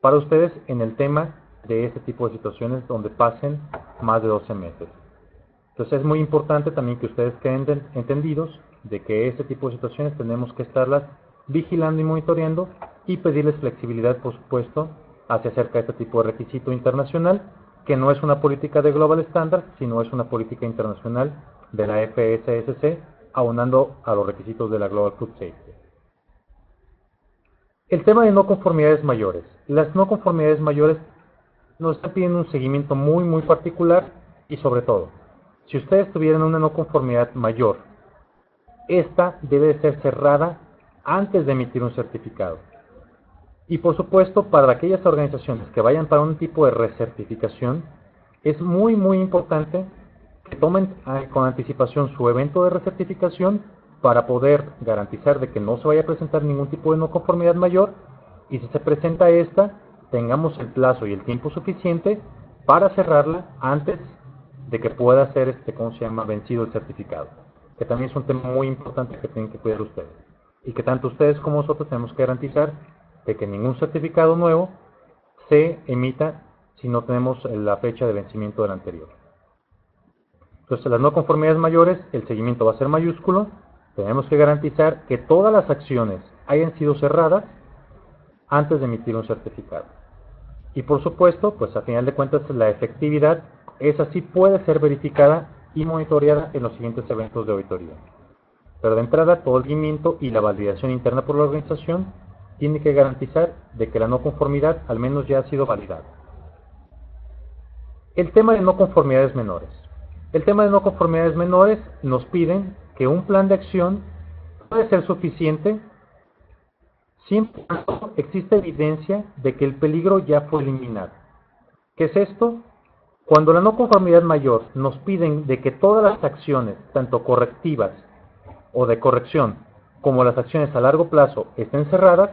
para ustedes en el tema de este tipo de situaciones donde pasen más de 12 meses. Entonces es muy importante también que ustedes queden entendidos de que este tipo de situaciones tenemos que estarlas vigilando y monitoreando y pedirles flexibilidad, por supuesto, hacia acerca de este tipo de requisito internacional, que no es una política de Global Standard, sino es una política internacional de la FSSC, aunando a los requisitos de la Global Food Safety. El tema de no conformidades mayores. Las no conformidades mayores nos están pidiendo un seguimiento muy particular y sobre todo, si ustedes tuvieran una no conformidad mayor, esta debe de ser cerrada antes de emitir un certificado. Y por supuesto, para aquellas organizaciones que vayan para un tipo de recertificación, es muy importante que tomen con anticipación su evento de recertificación para poder garantizar de que no se vaya a presentar ningún tipo de no conformidad mayor y si se presenta esta, tengamos el plazo y el tiempo suficiente para cerrarla antes de que pueda ser vencido el certificado, que también es un tema muy importante que tienen que cuidar ustedes y que tanto ustedes como nosotros tenemos que garantizar de que ningún certificado nuevo se emita si no tenemos la fecha de vencimiento del anterior. Entonces, las no conformidades mayores, el seguimiento va a ser mayúsculo, tenemos que garantizar que todas las acciones hayan sido cerradas antes de emitir un certificado. Y por supuesto, pues a final de cuentas la efectividad esa sí puede ser verificada y monitoreada en los siguientes eventos de auditoría. Pero de entrada, todo el seguimiento y la validación interna por la organización tiene que garantizar de que la no conformidad al menos ya ha sido validada. El tema de no conformidades menores. El tema de no conformidades menores nos piden que un plan de acción puede ser suficiente siempre y cuando existe evidencia de que el peligro ya fue eliminado. ¿Qué es esto? Cuando la no conformidad mayor nos piden de que todas las acciones, tanto correctivas o de corrección, como las acciones a largo plazo estén cerradas,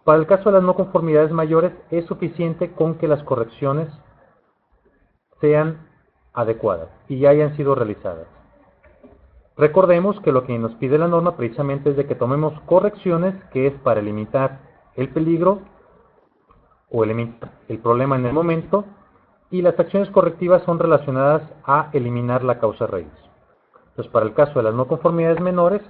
para el caso de las no conformidades mayores es suficiente con que las correcciones sean adecuadas y ya hayan sido realizadas. Recordemos que lo que nos pide la norma precisamente es de que tomemos correcciones que es para limitar el peligro o eliminar el problema en el momento y las acciones correctivas son relacionadas a eliminar la causa raíz. Entonces, para el caso de las no conformidades menores,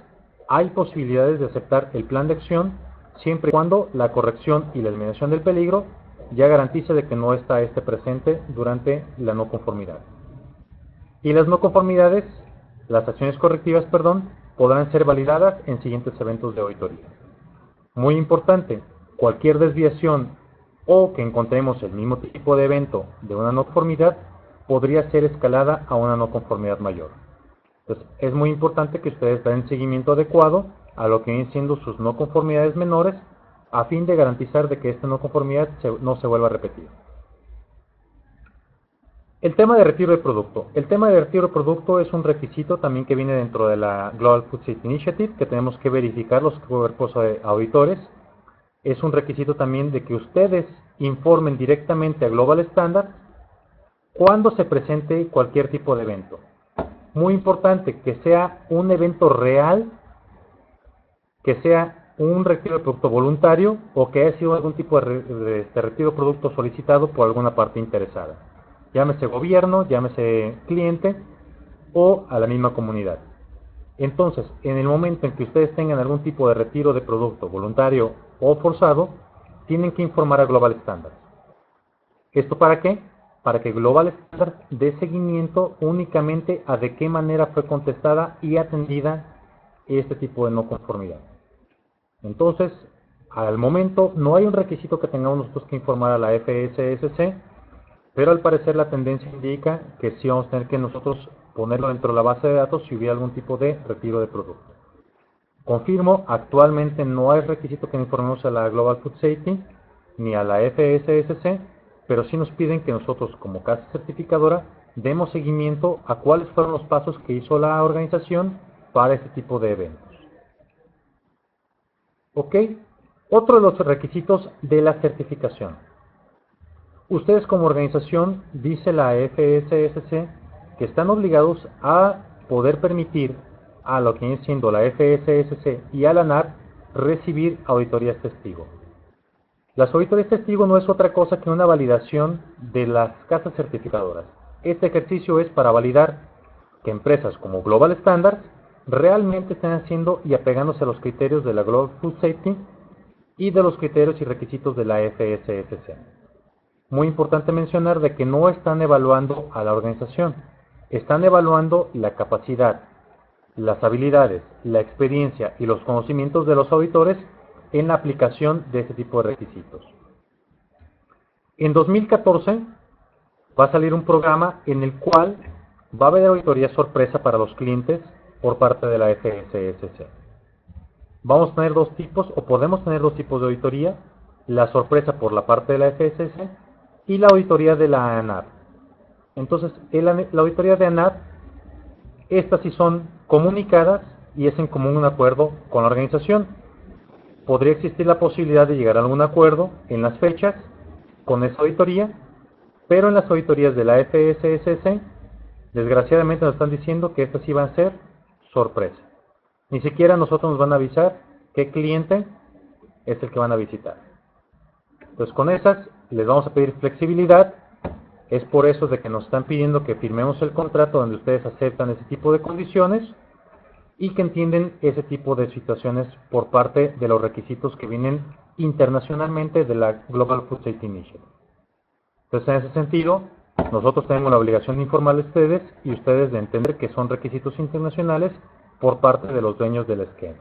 hay posibilidades de aceptar el plan de acción siempre y cuando la corrección y la eliminación del peligro ya garantice de que no está presente durante la no conformidad. Y las no conformidades, las acciones correctivas, podrán ser validadas en siguientes eventos de auditoría. Muy importante, cualquier desviación o que encontremos el mismo tipo de evento de una no conformidad podría ser escalada a una no conformidad mayor. Entonces, es muy importante que ustedes den seguimiento adecuado a lo que vienen siendo sus no conformidades menores a fin de garantizar de que esta no conformidad no se vuelva a repetir. El tema de retiro de producto. El tema de retiro de producto es un requisito también que viene dentro de la Global Food Safety Initiative, que tenemos que verificar los cuerpos auditores. Es un requisito también de que ustedes informen directamente a Global Standard cuando se presente cualquier tipo de evento. Muy importante que sea un evento real, que sea un retiro de producto voluntario o que haya sido algún tipo de retiro de producto solicitado por alguna parte interesada. Llámese gobierno, llámese cliente o a la misma comunidad. Entonces, en el momento en que ustedes tengan algún tipo de retiro de producto, voluntario o forzado, tienen que informar a Global Standards. ¿Esto para qué? Para que Global Standards dé seguimiento únicamente a de qué manera fue contestada y atendida este tipo de no conformidad. Entonces, al momento no hay un requisito que tengamos nosotros que informar a la FSSC, pero al parecer la tendencia indica que sí vamos a tener que nosotros ponerlo dentro de la base de datos si hubiera algún tipo de retiro de producto. Confirmo, actualmente no hay requisito que informemos a la Global Food Safety ni a la FSSC, pero sí nos piden que nosotros como casa certificadora demos seguimiento a cuáles fueron los pasos que hizo la organización para este tipo de eventos. ¿Ok? Otro de los requisitos de la certificación. Ustedes como organización, dice la FSSC, que están obligados a poder permitir a lo que viene siendo la FSSC y a la ANAP recibir auditorías testigo. Las auditorías testigo no es otra cosa que una validación de las casas certificadoras. Este ejercicio es para validar que empresas como Global Standards realmente están haciendo y apegándose a los criterios de la Global Food Safety y de los criterios y requisitos de la FSSC. Muy importante mencionar de que no están evaluando a la organización, están evaluando la capacidad, las habilidades, la experiencia y los conocimientos de los auditores en la aplicación de este tipo de requisitos. En 2014 va a salir un programa en el cual va a haber auditoría sorpresa para los clientes por parte de la FSSC. Vamos a tener dos tipos, o podemos tener dos tipos de auditoría, la sorpresa por la parte de la FSSC y la auditoría de la ANAP. Entonces, la auditoría de ANAP, estas sí son comunicadas y es en común un acuerdo con la organización. Podría existir la posibilidad de llegar a algún acuerdo en las fechas con esa auditoría, pero en las auditorías de la FSSC, desgraciadamente nos están diciendo que estas sí van a ser sorpresa. Ni siquiera nosotros nos van a avisar qué cliente es el que van a visitar. Entonces con esas les vamos a pedir flexibilidad. Es por eso de que nos están pidiendo que firmemos el contrato donde ustedes aceptan ese tipo de condiciones y que entienden ese tipo de situaciones por parte de los requisitos que vienen internacionalmente de la Global Food Safety Initiative. Entonces, en ese sentido, nosotros tenemos la obligación de informarles a ustedes y ustedes de entender que son requisitos internacionales por parte de los dueños del esquema.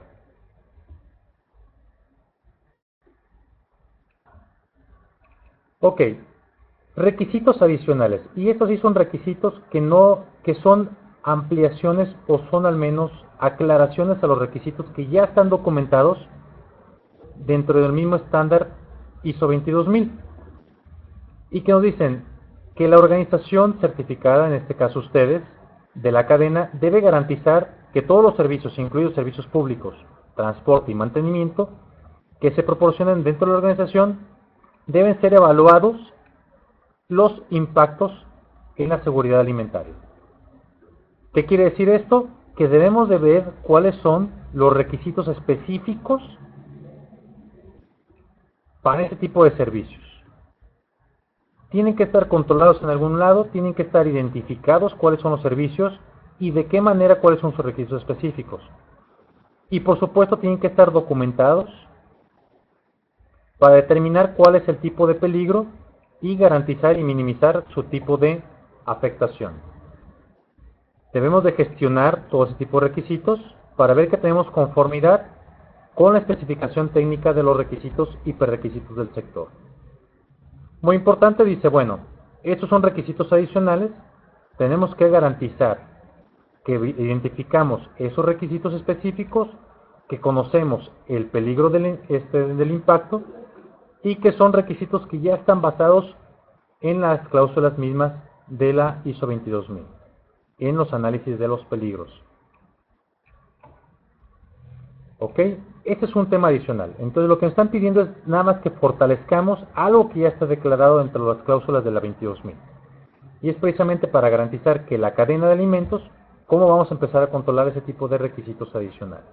Ok, requisitos adicionales. Y estos sí son requisitos que son ampliaciones o son al menos aclaraciones a los requisitos que ya están documentados dentro del mismo estándar ISO 22000 y que nos dicen que la organización certificada, en este caso ustedes, de la cadena, debe garantizar que todos los servicios, incluidos servicios públicos, transporte y mantenimiento, que se proporcionen dentro de la organización, deben ser evaluados los impactos en la seguridad alimentaria. ¿Qué quiere decir esto? Que debemos de ver cuáles son los requisitos específicos para este tipo de servicios. Tienen que estar controlados en algún lado, tienen que estar identificados cuáles son los servicios y de qué manera cuáles son sus requisitos específicos. Y por supuesto tienen que estar documentados para determinar cuál es el tipo de peligro y garantizar y minimizar su tipo de afectación. Debemos de gestionar todo ese tipo de requisitos para ver que tenemos conformidad con la especificación técnica de los requisitos y prerequisitos del sector. Muy importante, dice, bueno, estos son requisitos adicionales, tenemos que garantizar que identificamos esos requisitos específicos, que conocemos el peligro del impacto y que son requisitos que ya están basados en las cláusulas mismas de la ISO 22000, en los análisis de los peligros. ¿Ok? Este es un tema adicional. Entonces lo que nos están pidiendo es nada más que fortalezcamos algo que ya está declarado dentro de las cláusulas de la 22000. Y es precisamente para garantizar que la cadena de alimentos, cómo vamos a empezar a controlar ese tipo de requisitos adicionales.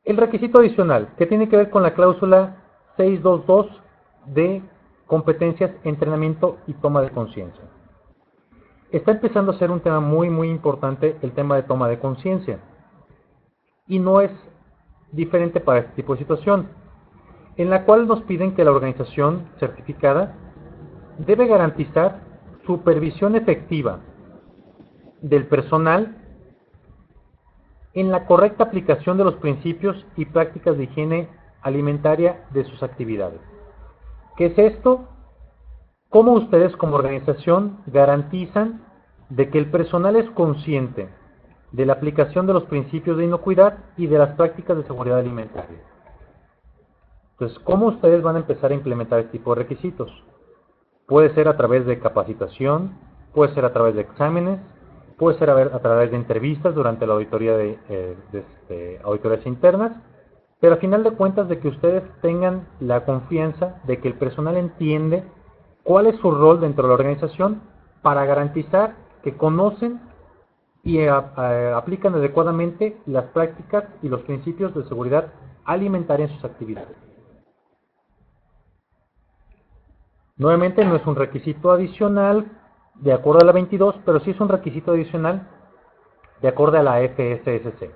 El requisito adicional, que tiene que ver con la cláusula 622 de competencias, entrenamiento y toma de conciencia. está empezando a ser un tema muy importante el tema de toma de conciencia. Y no es diferente para este tipo de situación, en la cual nos piden que la organización certificada debe garantizar supervisión efectiva del personal en la correcta aplicación de los principios y prácticas de higiene alimentaria de sus actividades. ¿Qué es esto? ¿Cómo ustedes como organización garantizan de que el personal es consciente de la aplicación de los principios de inocuidad y de las prácticas de seguridad alimentaria? Entonces, ¿cómo ustedes van a empezar a implementar este tipo de requisitos? Puede ser a través de capacitación, puede ser a través de exámenes, puede ser a través de entrevistas durante la auditoría de auditorías internas, pero a final de cuentas de que ustedes tengan la confianza de que el personal entiende cuál es su rol dentro de la organización para garantizar que conocen y aplican adecuadamente las prácticas y los principios de seguridad alimentaria en sus actividades. Nuevamente no es un requisito adicional de acuerdo a la 22, pero sí es un requisito adicional de acuerdo a la FSSC,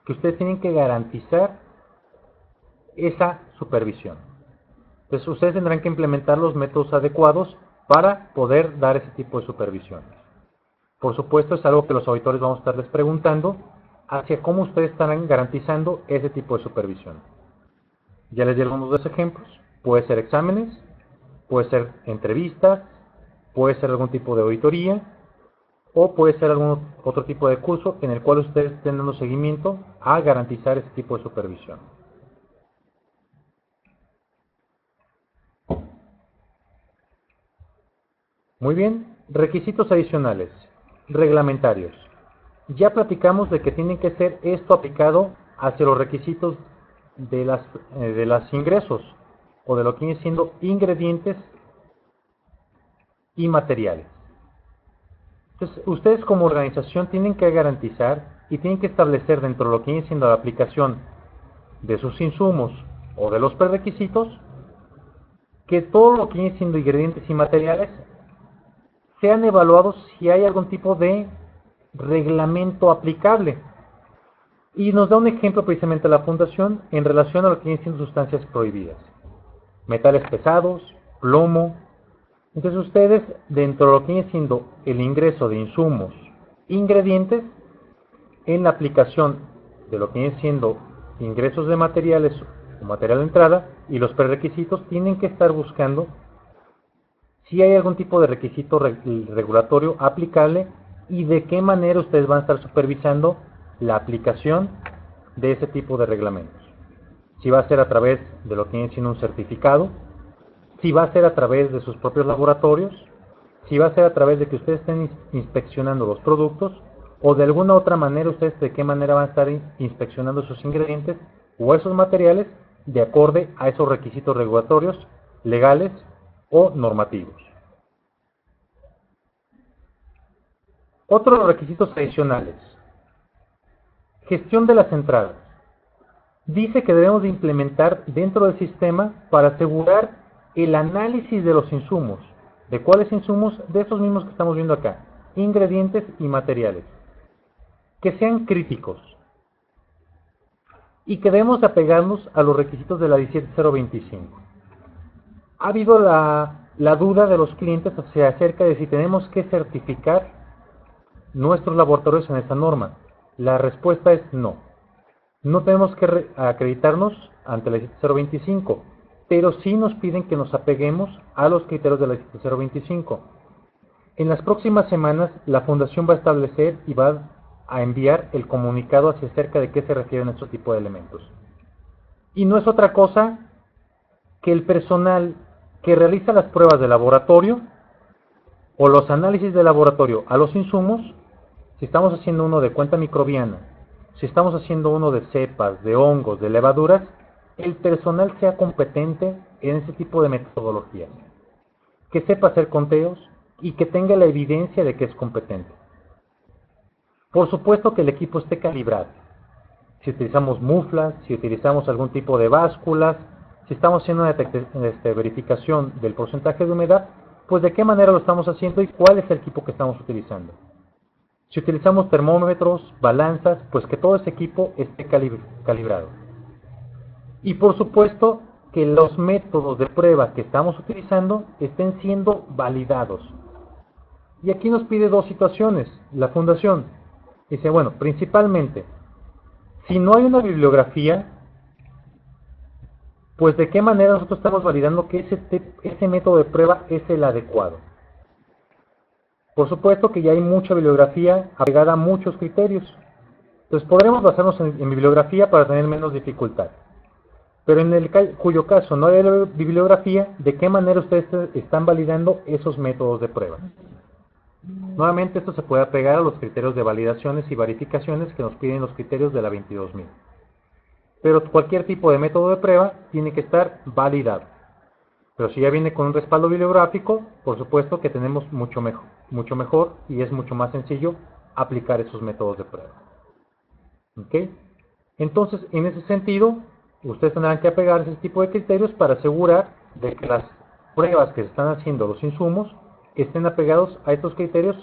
que ustedes tienen que garantizar esa supervisión. Entonces ustedes tendrán que implementar los métodos adecuados para poder dar ese tipo de supervisión. Por supuesto es algo que los auditores vamos a estarles preguntando hacia cómo ustedes estarán garantizando ese tipo de supervisión. Ya les di algunos de los ejemplos. Puede ser exámenes, puede ser entrevistas, puede ser algún tipo de auditoría o puede ser algún otro tipo de curso en el cual ustedes estén dando seguimiento a garantizar ese tipo de supervisión. Muy bien, requisitos adicionales, reglamentarios. Ya platicamos de que tiene que ser esto aplicado hacia los requisitos de las ingresos o de lo que viene siendo ingredientes y materiales. Entonces, ustedes como organización tienen que garantizar y tienen que establecer dentro de lo que viene siendo la aplicación de sus insumos o de los prerequisitos que todo lo que viene siendo ingredientes y materiales sean evaluados si hay algún tipo de reglamento aplicable. Y nos da un ejemplo precisamente la Fundación en relación a lo que vienen siendo sustancias prohibidas. Metales pesados, plomo. Entonces ustedes, dentro de lo que viene siendo el ingreso de insumos, ingredientes, en la aplicación de lo que viene siendo ingresos de materiales o material de entrada y los prerequisitos, tienen que estar buscando si hay algún tipo de requisito regulatorio aplicable y de qué manera ustedes van a estar supervisando la aplicación de ese tipo de reglamentos. Si va a ser a través de lo que viene siendo un certificado, si va a ser a través de sus propios laboratorios, si va a ser a través de que ustedes estén inspeccionando los productos o de alguna otra manera ustedes de qué manera van a estar inspeccionando sus ingredientes o esos materiales de acorde a esos requisitos regulatorios, legales o normativos. Otros requisitos adicionales. Gestión de las entradas. Dice que debemos de implementar dentro del sistema para asegurar el análisis de los insumos. ¿De cuáles insumos? De esos mismos que estamos viendo acá. Ingredientes y materiales. Que sean críticos. Y que debemos apegarnos a los requisitos de la 17025. Ha habido la duda de los clientes acerca de si tenemos que certificar nuestros laboratorios en esta norma. La respuesta es no. No tenemos que acreditarnos ante la 17025, pero sí nos piden que nos apeguemos a los criterios de la 17025. En las próximas semanas, la Fundación va a establecer y va a enviar el comunicado hacia acerca de qué se refieren a estos tipos de elementos. Y no es otra cosa que el personal que realiza las pruebas de laboratorio o los análisis de laboratorio a los insumos, si estamos haciendo uno de cuenta microbiana, si estamos haciendo uno de cepas, de hongos, de levaduras, el personal sea competente en ese tipo de metodologías, que sepa hacer conteos y que tenga la evidencia de que es competente. Por supuesto que el equipo esté calibrado. Si utilizamos muflas, si utilizamos algún tipo de básculas, si estamos haciendo una verificación del porcentaje de humedad, pues de qué manera lo estamos haciendo y cuál es el equipo que estamos utilizando. Si utilizamos termómetros, balanzas, pues que todo ese equipo esté calibrado. Y por supuesto que los métodos de prueba que estamos utilizando estén siendo validados. Y aquí nos pide dos situaciones, la fundación. Dice, bueno, principalmente, si no hay una bibliografía, pues de qué manera nosotros estamos validando que ese método de prueba es el adecuado. Por supuesto que ya hay mucha bibliografía apegada a muchos criterios. Entonces podremos basarnos en bibliografía para tener menos dificultad. Pero en cuyo caso no hay bibliografía, ¿de qué manera ustedes están validando esos métodos de prueba? Nuevamente esto se puede apegar a los criterios de validaciones y verificaciones que nos piden los criterios de la 22000. Pero cualquier tipo de método de prueba tiene que estar validado. Pero si ya viene con un respaldo bibliográfico, por supuesto que tenemos mucho mejor y es mucho más sencillo aplicar esos métodos de prueba. ¿Ok? Entonces, en ese sentido, ustedes tendrán que apegarse a ese tipo de criterios para asegurar de que las pruebas que se están haciendo, los insumos, estén apegados a estos criterios,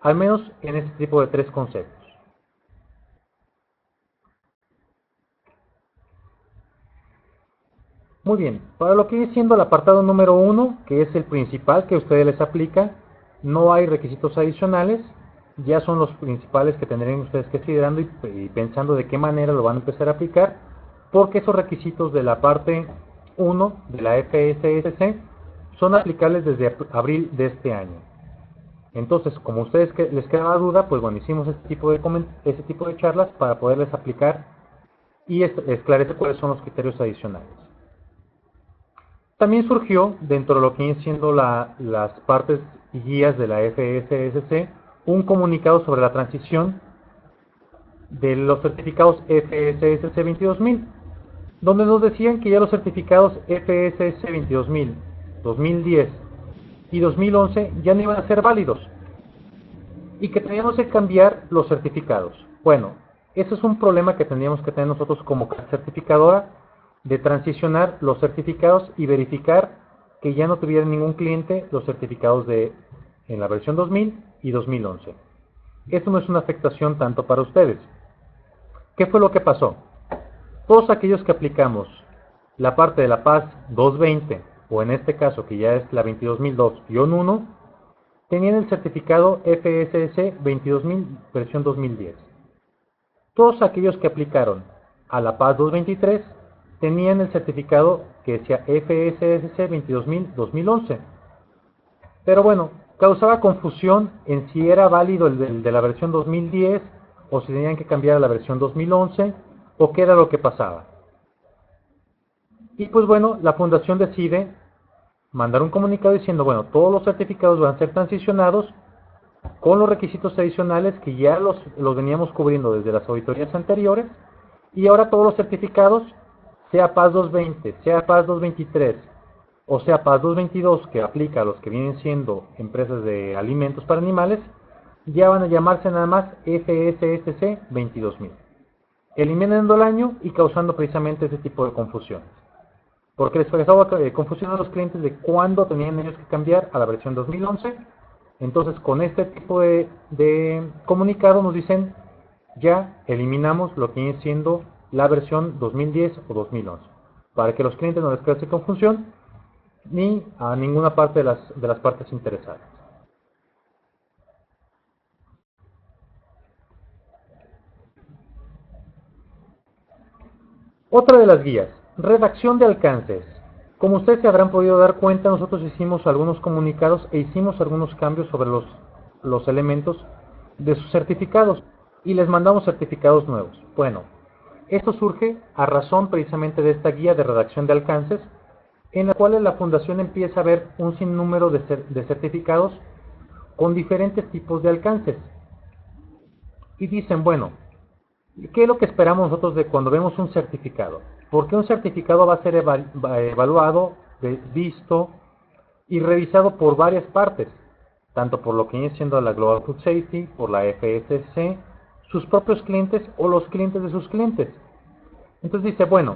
al menos en este tipo de tres conceptos. Muy bien, para lo que viene siendo el apartado número 1, que es el principal que a ustedes les aplica, no hay requisitos adicionales, ya son los principales que tendrían ustedes que ir considerando y pensando de qué manera lo van a empezar a aplicar, porque esos requisitos de la parte 1 de la FSSC son aplicables desde abril de este año. Entonces, como a ustedes les quedaba duda, pues bueno, hicimos este tipo de charlas para poderles aplicar y esclarecer cuáles son los criterios adicionales. También surgió, dentro de lo que vienen siendo las partes y guías de la FSSC, un comunicado sobre la transición de los certificados FSSC 22000, donde nos decían que ya los certificados FSSC 22000, 2010 y 2011 ya no iban a ser válidos y que teníamos que cambiar los certificados. Bueno, ese es un problema que tendríamos que tener nosotros como certificadora, de transicionar los certificados y verificar que ya no tuviera ningún cliente los certificados en la versión 2000 y 2011. Esto no es una afectación tanto para ustedes. ¿Qué fue lo que pasó? Todos aquellos que aplicamos la parte de la PAS 220, o en este caso que ya es la 22002-1, tenían el certificado FSSC 22000 versión 2010. Todos aquellos que aplicaron a la PAS 223 tenían el certificado que decía FSSC 22000-2011. Pero bueno, causaba confusión en si era válido el de la versión 2010 o si tenían que cambiar a la versión 2011 o qué era lo que pasaba. Y pues bueno, la fundación decide mandar un comunicado diciendo, bueno, todos los certificados van a ser transicionados con los requisitos adicionales que ya los veníamos cubriendo desde las auditorías anteriores, y ahora todos los certificados, sea PAS 220, sea PAS 223 o sea PAS 222, que aplica a los que vienen siendo empresas de alimentos para animales, ya van a llamarse nada más FSSC 22000, eliminando el año y causando precisamente ese tipo de confusiones, porque les causaba confusión a los clientes de cuándo tenían ellos que cambiar a la versión 2011. Entonces, con este tipo de comunicado nos dicen, ya eliminamos lo que viene siendo la versión 2010 o 2011, para que los clientes no les cause confusión ni a ninguna parte de las partes interesadas. Otra de las guías, redacción de alcances. Como ustedes se habrán podido dar cuenta, nosotros hicimos algunos comunicados e hicimos algunos cambios sobre los elementos de sus certificados y les mandamos certificados nuevos. Bueno, esto surge a razón precisamente de esta guía de redacción de alcances, en la cual la fundación empieza a ver un sinnúmero de certificados con diferentes tipos de alcances. Y dicen, bueno, ¿qué es lo que esperamos nosotros de cuando vemos un certificado? Porque un certificado va a ser evaluado, visto y revisado por varias partes, tanto por lo que viene siendo la Global Food Safety, por la FSC, sus propios clientes o los clientes de sus clientes. Entonces dice, bueno,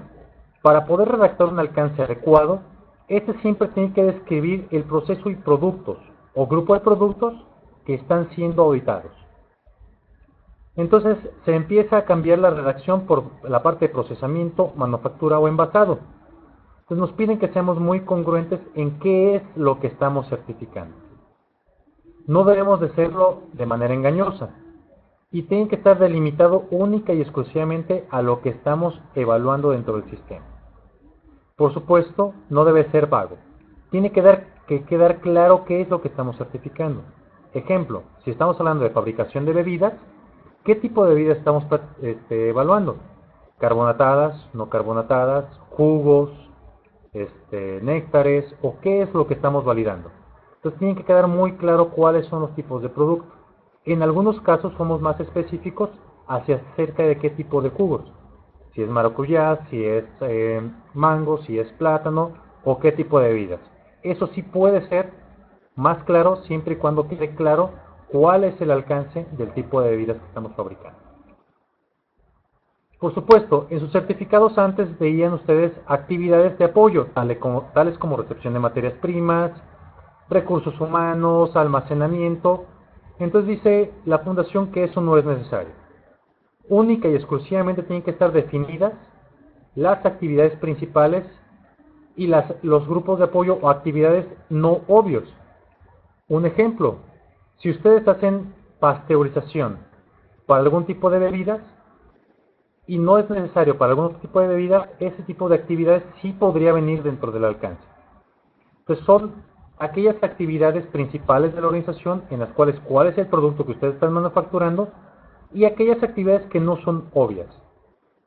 para poder redactar un alcance adecuado, Este siempre tiene que describir el proceso y productos o grupo de productos que están siendo auditados. Entonces se empieza a cambiar la redacción por la parte de procesamiento, manufactura o envasado. Entonces nos piden que seamos muy congruentes en qué es lo que estamos certificando. No debemos de serlo de manera engañosa y tiene que estar delimitado única y exclusivamente a lo que estamos evaluando dentro del sistema. Por supuesto, no debe ser vago. Tiene que quedar claro qué es lo que estamos certificando. Ejemplo, si estamos hablando de fabricación de bebidas, ¿qué tipo de bebidas estamos evaluando? ¿Carbonatadas, no carbonatadas, jugos, néctares, o qué es lo que estamos validando? Entonces tiene que quedar muy claro cuáles son los tipos de producto. En algunos casos somos más específicos hacia acerca de qué tipo de jugos. Si es maracuyá, si es mango, si es plátano, o qué tipo de bebidas. Eso sí puede ser más claro siempre y cuando quede claro cuál es el alcance del tipo de bebidas que estamos fabricando. Por supuesto, en sus certificados antes veían ustedes actividades de apoyo, tales como recepción de materias primas, recursos humanos, almacenamiento. Entonces dice la fundación que eso no es necesario. Única y exclusivamente tienen que estar definidas las actividades principales y los grupos de apoyo o actividades no obvios. Un ejemplo, si ustedes hacen pasteurización para algún tipo de bebidas y no es necesario para algún otro tipo de bebida, ese tipo de actividades sí podría venir dentro del alcance. Entonces son aquellas actividades principales de la organización en las cuales cuál es el producto que ustedes están manufacturando y aquellas actividades que no son obvias.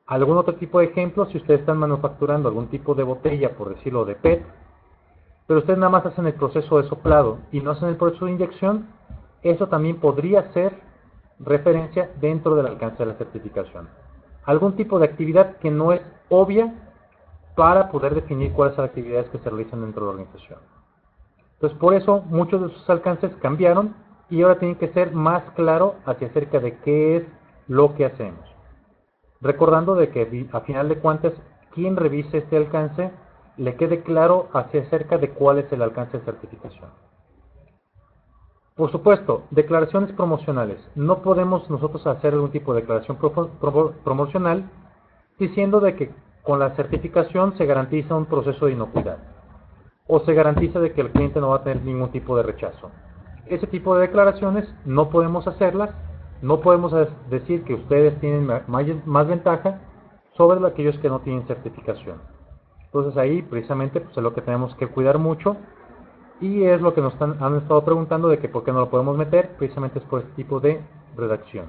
Algún otro tipo de ejemplo, si ustedes están manufacturando algún tipo de botella, por decirlo, de PET, pero ustedes nada más hacen el proceso de soplado y no hacen el proceso de inyección, eso también podría ser referencia dentro del alcance de la certificación. Algún tipo de actividad que no es obvia para poder definir cuáles son las actividades que se realizan dentro de la organización. Entonces, por eso muchos de sus alcances cambiaron y ahora tienen que ser más claro hacia acerca de qué es lo que hacemos. Recordando de que a final de cuentas, quien revise este alcance le quede claro hacia acerca de cuál es el alcance de certificación. Por supuesto, declaraciones promocionales. No podemos nosotros hacer algún tipo de declaración promocional diciendo de que con la certificación se garantiza un proceso de inocuidad o se garantiza de que el cliente no va a tener ningún tipo de rechazo. Ese tipo de declaraciones no podemos hacerlas, no podemos decir que ustedes tienen más ventaja sobre aquellos que no tienen certificación. Entonces ahí precisamente pues, es lo que tenemos que cuidar mucho y es lo que nos han estado preguntando de que por qué no lo podemos meter, precisamente es por este tipo de redacción.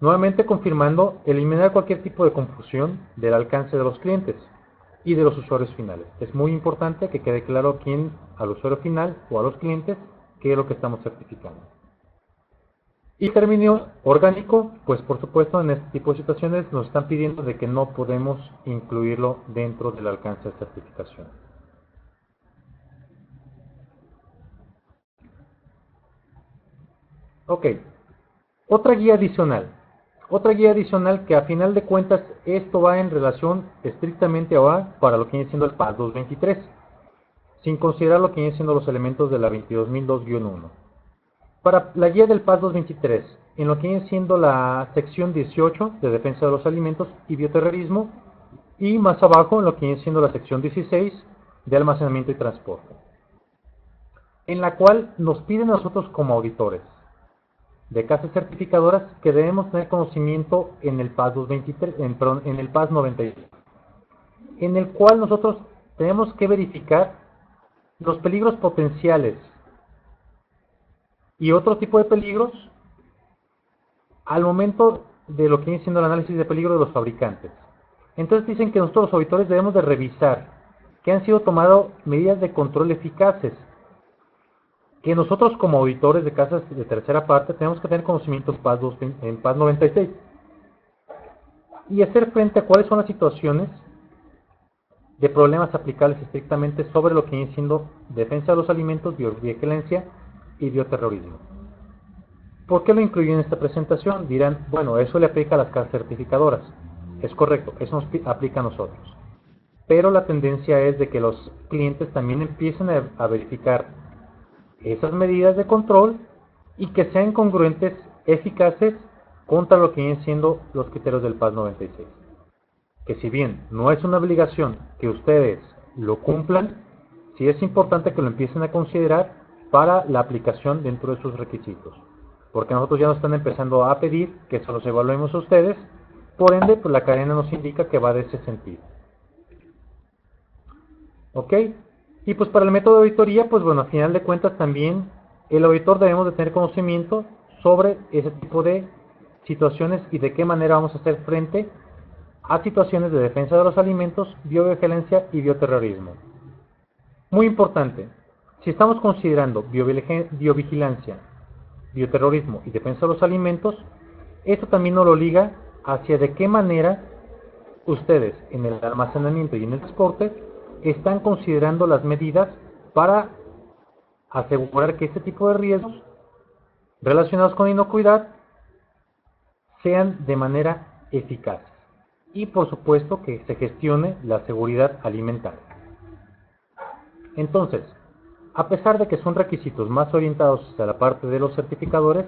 Nuevamente confirmando, eliminar cualquier tipo de confusión del alcance de los clientes y de los usuarios finales. Es muy importante que quede claro al usuario final o a los clientes, qué es lo que estamos certificando. Y término orgánico, pues por supuesto en este tipo de situaciones nos están pidiendo de que no podemos incluirlo dentro del alcance de certificación. Ok, otra guía adicional. Otra guía adicional que a final de cuentas esto va en relación estrictamente ahora para lo que viene siendo el PAS 223, sin considerar lo que viene siendo los elementos de la 22002-1. Para la guía del PAS 223, en lo que viene siendo la sección 18 de defensa de los alimentos y bioterrorismo, y más abajo en lo que viene siendo la sección 16 de almacenamiento y transporte, en la cual nos piden a nosotros como auditores de casas certificadoras que debemos tener conocimiento en el PAS 223, en el PAS 93, en el cual nosotros tenemos que verificar los peligros potenciales y otro tipo de peligros al momento de lo que viene siendo el análisis de peligro de los fabricantes. Entonces dicen que nosotros los auditores debemos de revisar que han sido tomadas medidas de control eficaces, que nosotros como auditores de casas de tercera parte tenemos que tener conocimiento en PAS 96 y hacer frente a cuáles son las situaciones de problemas aplicables estrictamente sobre lo que viene siendo defensa de los alimentos, biovigilancia y bioterrorismo. ¿Por qué lo incluyo en esta presentación? Dirán, bueno, eso le aplica a las casas certificadoras. Es correcto, eso nos aplica a nosotros. pero la tendencia es de que los clientes también empiecen a verificar esas medidas de control y que sean congruentes, eficaces contra lo que vienen siendo los criterios del PAS 96. Que si bien no es una obligación que ustedes lo cumplan, sí es importante que lo empiecen a considerar para la aplicación dentro de sus requisitos. Porque nosotros ya nos están empezando a pedir que se los evaluemos a ustedes, por ende, pues la cadena nos indica que va de ese sentido. ¿Ok? Y pues para el método de auditoría, pues bueno, a final de cuentas también el auditor debemos de tener conocimiento sobre ese tipo de situaciones y de qué manera vamos a hacer frente a situaciones de defensa de los alimentos, biovigilancia y bioterrorismo. Muy importante, si estamos considerando biovigilancia, bioterrorismo y defensa de los alimentos, esto también nos lo liga hacia de qué manera ustedes en el almacenamiento y en el transporte están considerando las medidas para asegurar que este tipo de riesgos relacionados con inocuidad sean de manera eficaz y por supuesto que se gestione la seguridad alimentaria. Entonces, a pesar de que son requisitos más orientados hacia la parte de los certificadores,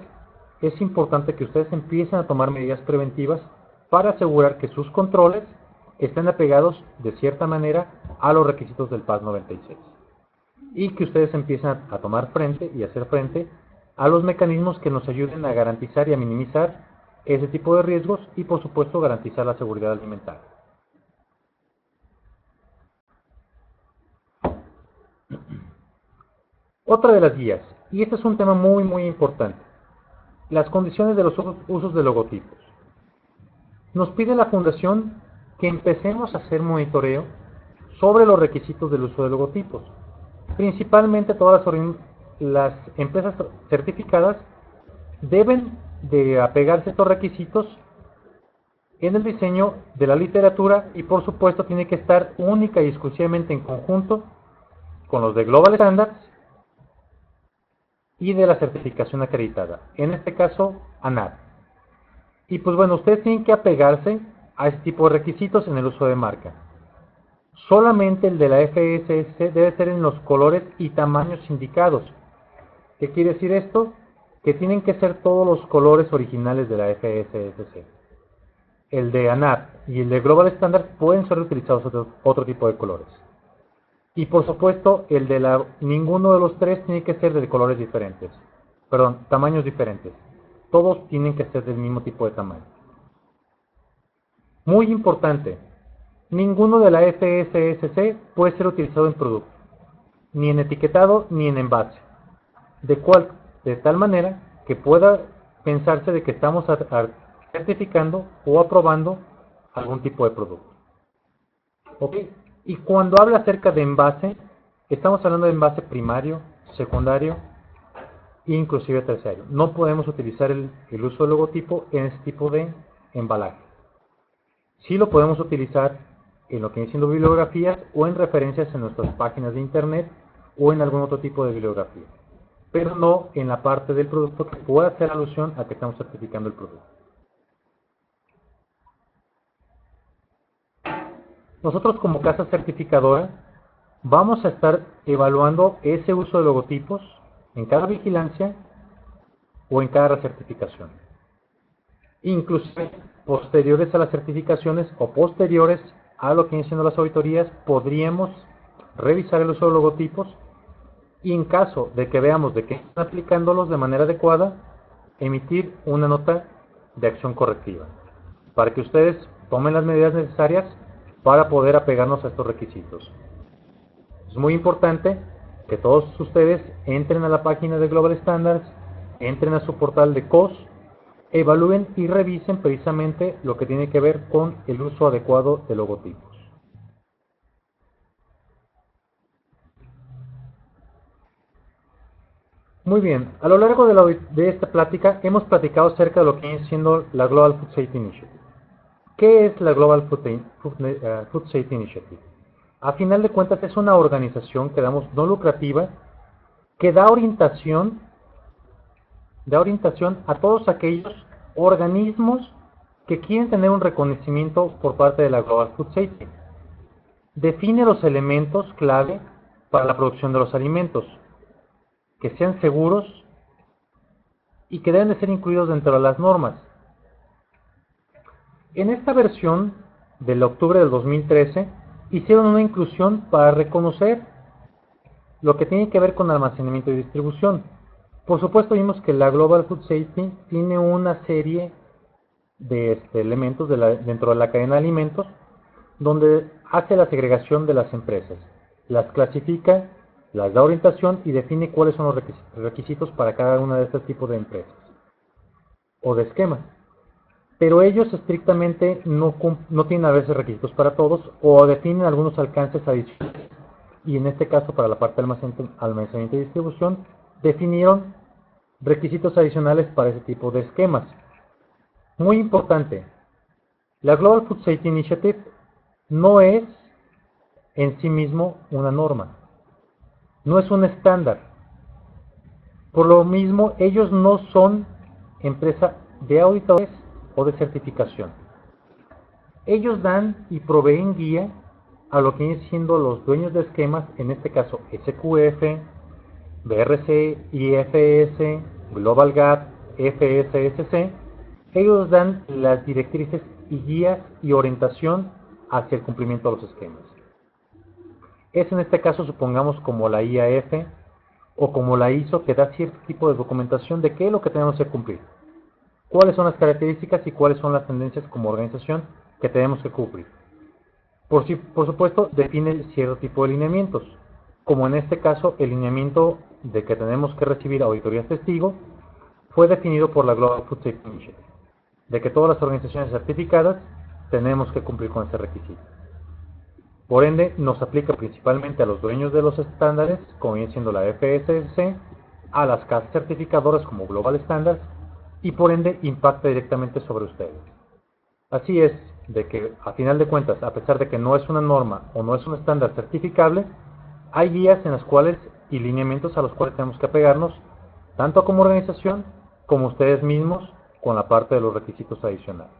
es importante que ustedes empiecen a tomar medidas preventivas para asegurar que sus controles estén apegados de cierta manera a los requisitos del PAS 96 y que ustedes empiecen a tomar frente y hacer frente a los mecanismos que nos ayuden a garantizar y a minimizar ese tipo de riesgos y por supuesto garantizar la seguridad alimentaria. Otra de las guías, y este es un tema muy importante, las condiciones de los usos de logotipos. Nos pide la Fundación que empecemos a hacer monitoreo sobre los requisitos del uso de logotipos. Principalmente todas las empresas certificadas deben de apegarse a estos requisitos en el diseño de la literatura y por supuesto tiene que estar única y exclusivamente en conjunto con los de Global Standards y de la certificación acreditada, en este caso ANAD. Y pues bueno, ustedes tienen que apegarse a este tipo de requisitos en el uso de marca. Solamente el de la FSS debe ser en los colores y tamaños indicados. ¿Qué quiere decir esto? Que tienen que ser todos los colores originales de la FSSC. El de ANAD y el de Global Standard pueden ser utilizados otro tipo de colores. Y por supuesto, el de ninguno de los tres tiene que ser de colores diferentes. Perdón, tamaños diferentes. Todos tienen que ser del mismo tipo de tamaño. Muy importante, ninguno de la FSSC puede ser utilizado en producto, ni en etiquetado ni en envase. De tal manera que pueda pensarse de que estamos certificando o aprobando algún tipo de producto. ¿Ok? Y cuando habla acerca de envase, estamos hablando de envase primario, secundario e inclusive terciario. No podemos utilizar el uso del logotipo en este tipo de embalaje. Sí lo podemos utilizar en lo que viene siendo bibliografías o en referencias en nuestras páginas de internet o en algún otro tipo de bibliografía, pero no en la parte del producto que pueda hacer alusión a que estamos certificando el producto. Nosotros como casa certificadora vamos a estar evaluando ese uso de logotipos en cada vigilancia o en cada recertificación. Inclusive posteriores a las certificaciones o posteriores a lo que vienen siendo las auditorías, podríamos revisar el uso de logotipos y en caso de que veamos de que están aplicándolos de manera adecuada, emitir una nota de acción correctiva para que ustedes tomen las medidas necesarias para poder apegarnos a estos requisitos. Es muy importante que todos ustedes entren a la página de Global Standards, entren a su portal de COS, evalúen y revisen precisamente lo que tiene que ver con el uso adecuado de logotipos. Muy bien, a lo largo de esta plática hemos platicado acerca de lo que viene siendo la Global Food Safety Initiative. ¿Qué es la Global Food Safety Initiative? A final de cuentas es una organización que no lucrativa que da orientación a todos aquellos organismos que quieren tener un reconocimiento por parte de la Global Food Safety. define los elementos clave para la producción de los alimentos, que sean seguros y que deben de ser incluidos dentro de las normas. En esta versión del octubre del 2013 hicieron una inclusión para reconocer lo que tiene que ver con almacenamiento y distribución. Por supuesto vimos que la Global Food Safety tiene una serie de elementos dentro de la cadena de alimentos donde hace la segregación de las empresas, las clasifica, las da orientación y define cuáles son los requisitos para cada una de estos tipos de empresas o de esquemas. Pero ellos estrictamente no tienen a veces requisitos para todos o definen algunos alcances adicionales y en este caso para la parte de almacenamiento y distribución definieron requisitos adicionales para ese tipo de esquemas. Muy importante, la Global Food Safety Initiative no es en sí mismo una norma, no es un estándar. Por lo mismo, ellos no son empresa de auditores o de certificación. Ellos dan y proveen guía a lo que vienen siendo los dueños de esquemas, en este caso SQF, BRC, IFS, Global Gap, FSSC. Ellos dan las directrices y guías y orientación hacia el cumplimiento de los esquemas. Es en este caso, supongamos, como la IAF o como la ISO, que da cierto tipo de documentación de qué es lo que tenemos que cumplir, cuáles son las características y cuáles son las tendencias como organización que tenemos que cumplir. Por supuesto, define cierto tipo de lineamientos, como en este caso el lineamiento de que tenemos que recibir auditorías testigo fue definido por la Global Food Safety Initiative, de que todas las organizaciones certificadas tenemos que cumplir con ese requisito. Por ende, nos aplica principalmente a los dueños de los estándares, como viene siendo la FSSC, a las casas certificadoras como Global Standards, y por ende impacta directamente sobre ustedes. Así es, de que a final de cuentas, a pesar de que no es una norma o no es un estándar certificable, hay guías en las cuales y lineamientos a los cuales tenemos que apegarnos, tanto como organización como ustedes mismos, con la parte de los requisitos adicionales.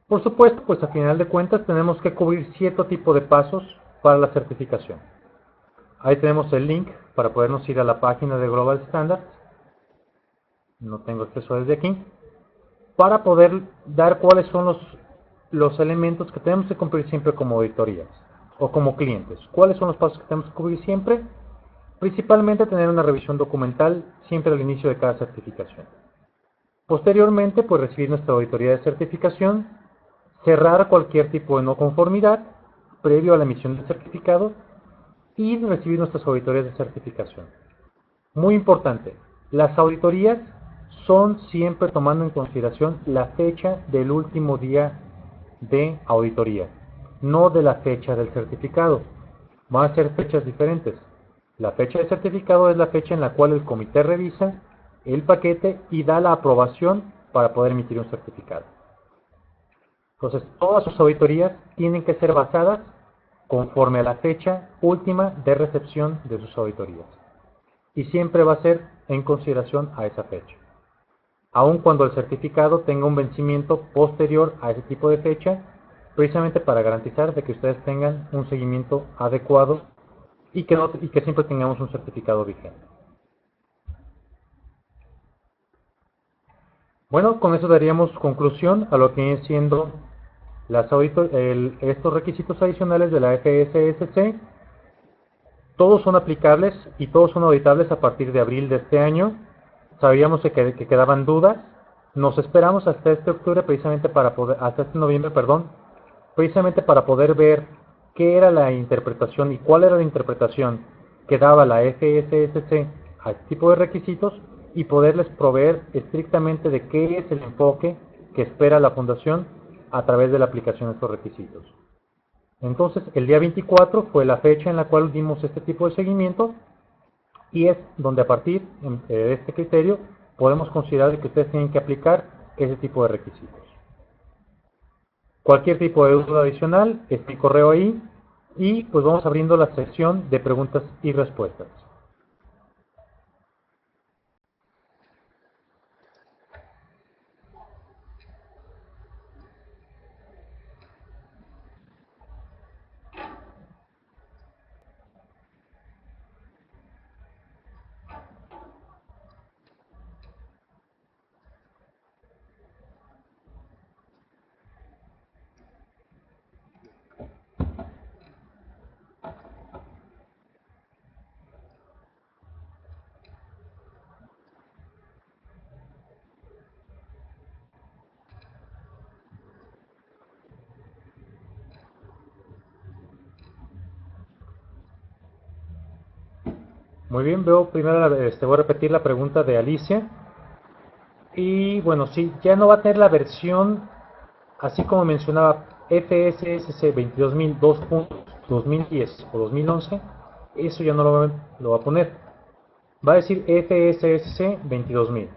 Por supuesto, pues a final de cuentas tenemos que cubrir cierto tipo de pasos para la certificación. Ahí tenemos el link para podernos ir a la página de Global Standards. No tengo acceso desde aquí. Para poder dar cuáles son los elementos que tenemos que cumplir siempre como auditorías o como clientes. ¿Cuáles son los pasos que tenemos que cubrir siempre? Principalmente tener una revisión documental siempre al inicio de cada certificación. Posteriormente, pues recibir nuestra auditoría de certificación, cerrar cualquier tipo de no conformidad previo a la emisión del certificado y recibir nuestras auditorías de certificación. Muy importante, las auditorías son siempre tomando en consideración la fecha del último día de auditoría, no de la fecha del certificado. Van a ser fechas diferentes. La fecha del certificado es la fecha en la cual el comité revisa el paquete y da la aprobación para poder emitir un certificado. Entonces, todas sus auditorías tienen que ser basadas conforme a la fecha última de recepción de sus auditorías. Y siempre va a ser en consideración a esa fecha. Aun cuando el certificado tenga un vencimiento posterior a ese tipo de fecha, precisamente para garantizar de que ustedes tengan un seguimiento adecuado y que siempre tengamos un certificado vigente. Bueno, con eso daríamos conclusión a lo que viene siendo estos requisitos adicionales de la FSSC. Todos son aplicables y todos son auditables a partir de abril de este año. Sabíamos que quedaban dudas. Nos esperamos hasta este octubre precisamente hasta este noviembre, perdón, precisamente para poder ver qué era la interpretación y cuál era la interpretación que daba la FSSC a este tipo de requisitos y poderles proveer estrictamente de qué es el enfoque que espera la Fundación a través de la aplicación de estos requisitos. Entonces, el día 24 fue la fecha en la cual dimos este tipo de seguimiento y es donde a partir de este criterio podemos considerar que ustedes tienen que aplicar ese tipo de requisitos. Cualquier tipo de duda adicional, mi correo ahí y pues vamos abriendo la sección de preguntas y respuestas. Muy bien, veo primero, voy a repetir la pregunta de Alicia. Y bueno, sí, ya no va a tener la versión, así como mencionaba, FSSC 22002.2010 o 2011, eso ya no lo va a poner. Va a decir FSSC 22000.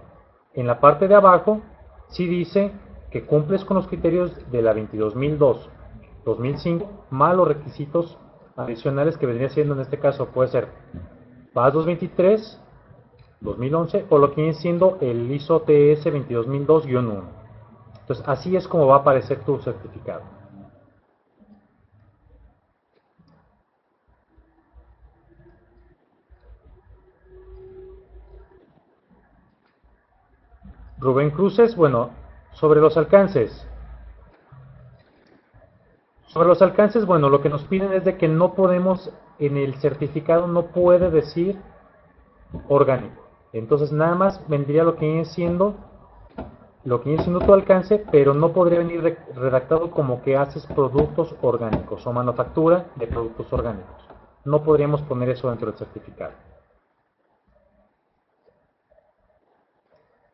En la parte de abajo, sí dice que cumples con los criterios de la 22002-2005, más los requisitos adicionales que vendría siendo en este caso, puede ser PAS 223, 2011 o lo que viene siendo el ISO TS 22002-1. Entonces, así es como va a aparecer tu certificado. Rubén Cruces, bueno, sobre los alcances. Sobre los alcances, bueno, lo que nos piden es de que no podemos, en el certificado no puede decir orgánico. Entonces, nada más vendría lo que viene siendo tu alcance, pero no podría venir redactado como que haces productos orgánicos o manufactura de productos orgánicos. No podríamos poner eso dentro del certificado.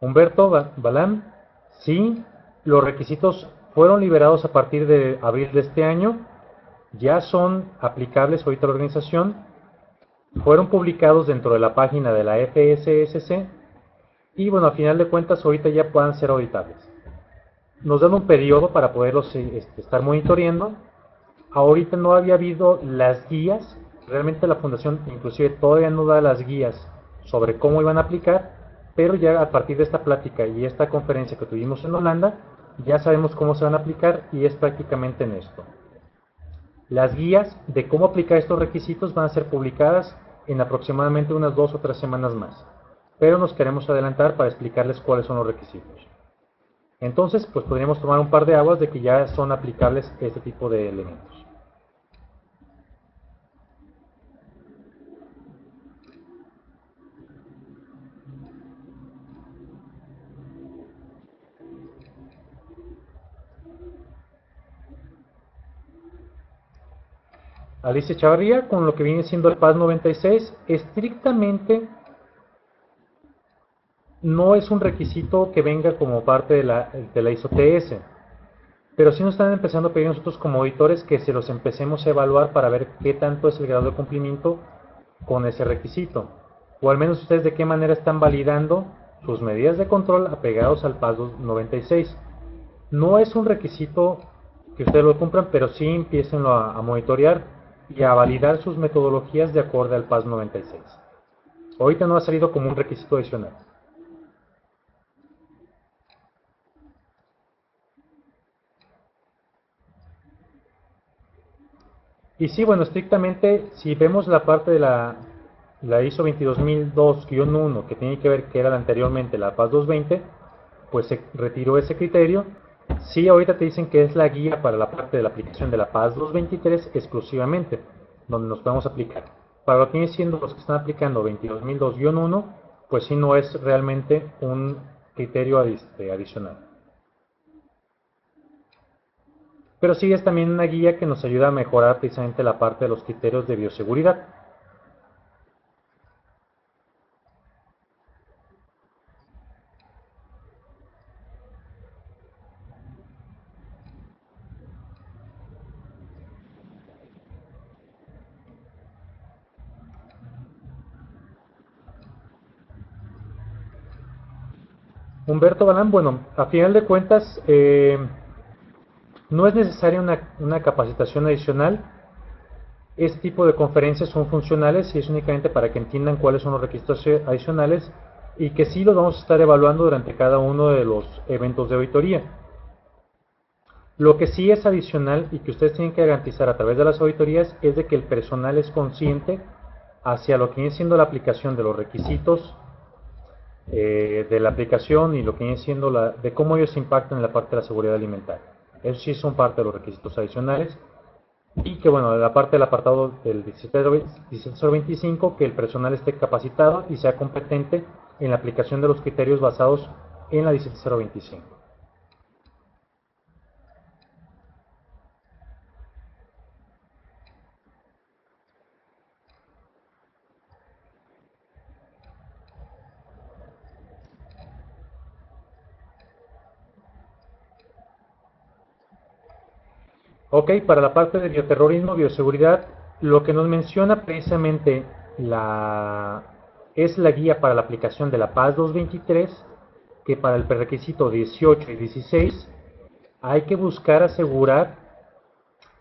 Humberto Balán, sí, los requisitos fueron liberados a partir de abril de este año, ya son aplicables ahorita a la organización, fueron publicados dentro de la página de la FSSC y bueno, a final de cuentas ahorita ya puedan ser auditables. Nos dan un periodo para poderlos estar monitoreando. Ahorita no había habido las guías, realmente la fundación inclusive todavía no da las guías sobre cómo iban a aplicar, pero ya a partir de esta plática y esta conferencia que tuvimos en Holanda, ya sabemos cómo se van a aplicar y es prácticamente en esto. Las guías de cómo aplicar estos requisitos van a ser publicadas en aproximadamente unas 2 o 3 semanas más, pero nos queremos adelantar para explicarles cuáles son los requisitos. Entonces, pues podríamos tomar un par de aguas de que ya son aplicables este tipo de elementos. Alicia Chavarría, con lo que viene siendo el PAS 96, estrictamente no es un requisito que venga como parte de la ISO TS, pero sí nos están empezando a pedir nosotros como auditores que se los empecemos a evaluar para ver qué tanto es el grado de cumplimiento con ese requisito, o al menos ustedes de qué manera están validando sus medidas de control apegados al PAS 96. No es un requisito que ustedes lo cumplan, pero sí empiecen a monitorear y a validar sus metodologías de acuerdo al PAS 96. Ahorita no ha salido como un requisito adicional. Y sí, bueno, estrictamente, si vemos la parte de la ISO 22002-1, que tiene que ver que era anteriormente la PAS 220, pues se retiró ese criterio. Sí, ahorita te dicen que es la guía para la parte de la aplicación de la PAS 223 exclusivamente, donde nos podemos aplicar. Para lo que viene siendo los que están aplicando 22002-1, pues sí no es realmente un criterio adicional. Pero sí es también una guía que nos ayuda a mejorar precisamente la parte de los criterios de bioseguridad. Humberto Balán, bueno, a final de cuentas, no es necesaria una capacitación adicional. Este tipo de conferencias son funcionales y es únicamente para que entiendan cuáles son los requisitos adicionales y que sí los vamos a estar evaluando durante cada uno de los eventos de auditoría. Lo que sí es adicional y que ustedes tienen que garantizar a través de las auditorías es de que el personal es consciente hacia lo que viene siendo la aplicación de los requisitos de la aplicación y lo que viene siendo de cómo ellos impactan en la parte de la seguridad alimentaria. Eso sí son parte de los requisitos adicionales. Y que bueno, la parte del apartado del 17025, que el personal esté capacitado y sea competente en la aplicación de los criterios basados en la 17025. Ok, para la parte de bioterrorismo, bioseguridad, lo que nos menciona precisamente es la guía para la aplicación de la PAS 223, que para el prerequisito 18 y 16 hay que buscar asegurar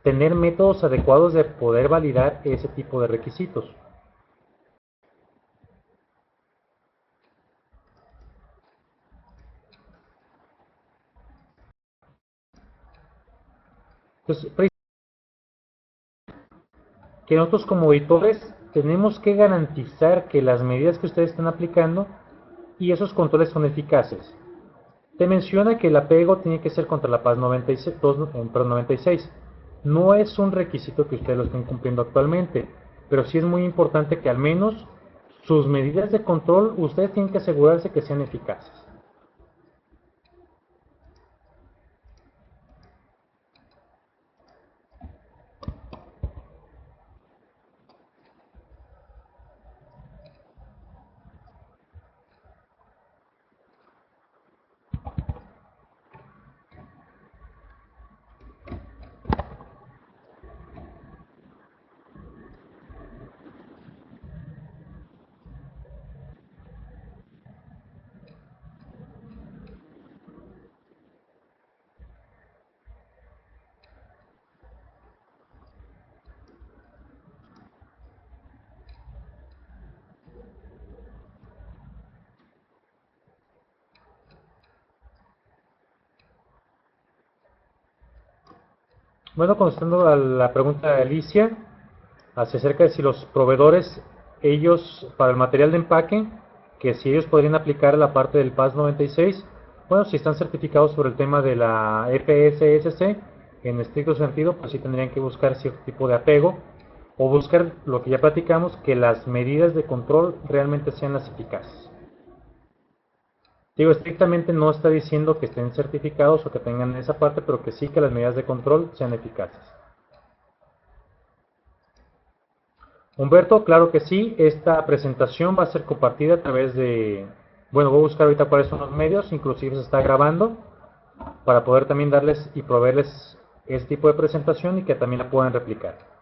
tener métodos adecuados de poder validar ese tipo de requisitos. Entonces, que nosotros como auditores tenemos que garantizar que las medidas que ustedes están aplicando y esos controles son eficaces. Te menciona que el apego tiene que ser contra la PAS 96, 96. No es un requisito que ustedes lo estén cumpliendo actualmente, pero sí es muy importante que al menos sus medidas de control ustedes tienen que asegurarse que sean eficaces. Bueno, contestando a la pregunta de Alicia, hacia acerca de si los proveedores, ellos, para el material de empaque, que si ellos podrían aplicar la parte del PAS 96, bueno, si están certificados sobre el tema de la FSSC, en estricto sentido, pues sí tendrían que buscar cierto tipo de apego, o buscar lo que ya platicamos, que las medidas de control realmente sean las eficaces. Digo, estrictamente no está diciendo que estén certificados o que tengan esa parte, pero que sí que las medidas de control sean eficaces. Humberto, claro que sí, esta presentación va a ser compartida a través de, bueno, voy a buscar ahorita cuáles son los medios, inclusive se está grabando, para poder también darles y proveerles este tipo de presentación y que también la puedan replicar.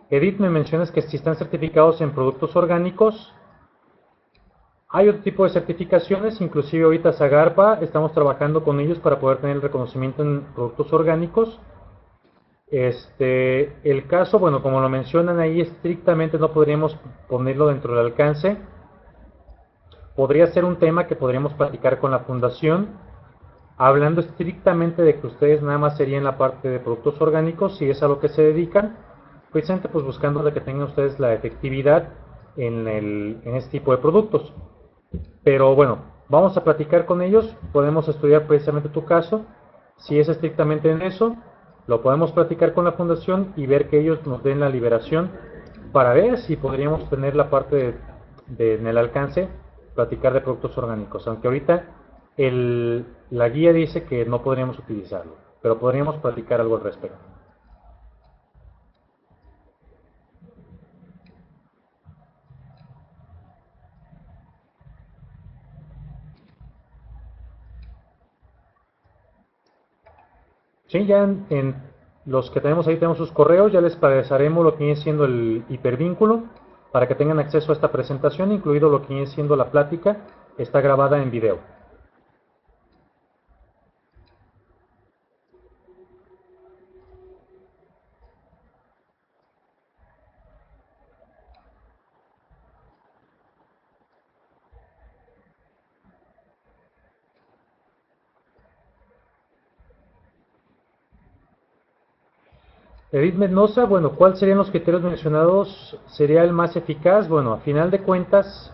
Edith, me mencionas que si están certificados en productos orgánicos, hay otro tipo de certificaciones, inclusive ahorita Zagarpa, estamos trabajando con ellos para poder tener el reconocimiento en productos orgánicos. El caso, bueno, como lo mencionan ahí, estrictamente no podríamos ponerlo dentro del alcance. Podría ser un tema que podríamos platicar con la fundación, hablando estrictamente de que ustedes nada más serían la parte de productos orgánicos, si es a lo que se dedican, precisamente pues buscando de que tengan ustedes la efectividad en este tipo de productos. Pero bueno, vamos a platicar con ellos, podemos estudiar precisamente tu caso, si es estrictamente en eso, lo podemos platicar con la fundación y ver que ellos nos den la liberación para ver si podríamos tener la parte en el alcance, platicar de productos orgánicos, aunque ahorita la guía dice que no podríamos utilizarlo, pero podríamos platicar algo al respecto. Sí, ya en los que tenemos ahí tenemos sus correos, ya les pasaremos lo que viene siendo el hipervínculo para que tengan acceso a esta presentación, incluido lo que viene siendo la plática, está grabada en video. Edith Mendoza, bueno, ¿cuáles serían los criterios mencionados? ¿Sería el más eficaz? Bueno, a final de cuentas,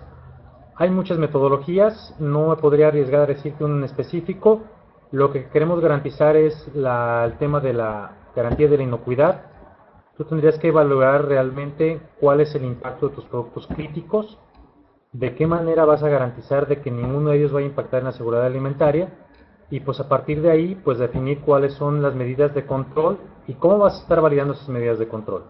hay muchas metodologías, no me podría arriesgar a decirte un en específico. Lo que queremos garantizar es el tema de la garantía de la inocuidad. Tú tendrías que evaluar realmente cuál es el impacto de tus productos críticos, de qué manera vas a garantizar de que ninguno de ellos vaya a impactar en la seguridad alimentaria y pues a partir de ahí pues definir cuáles son las medidas de control y cómo vas a estar validando esas medidas de control.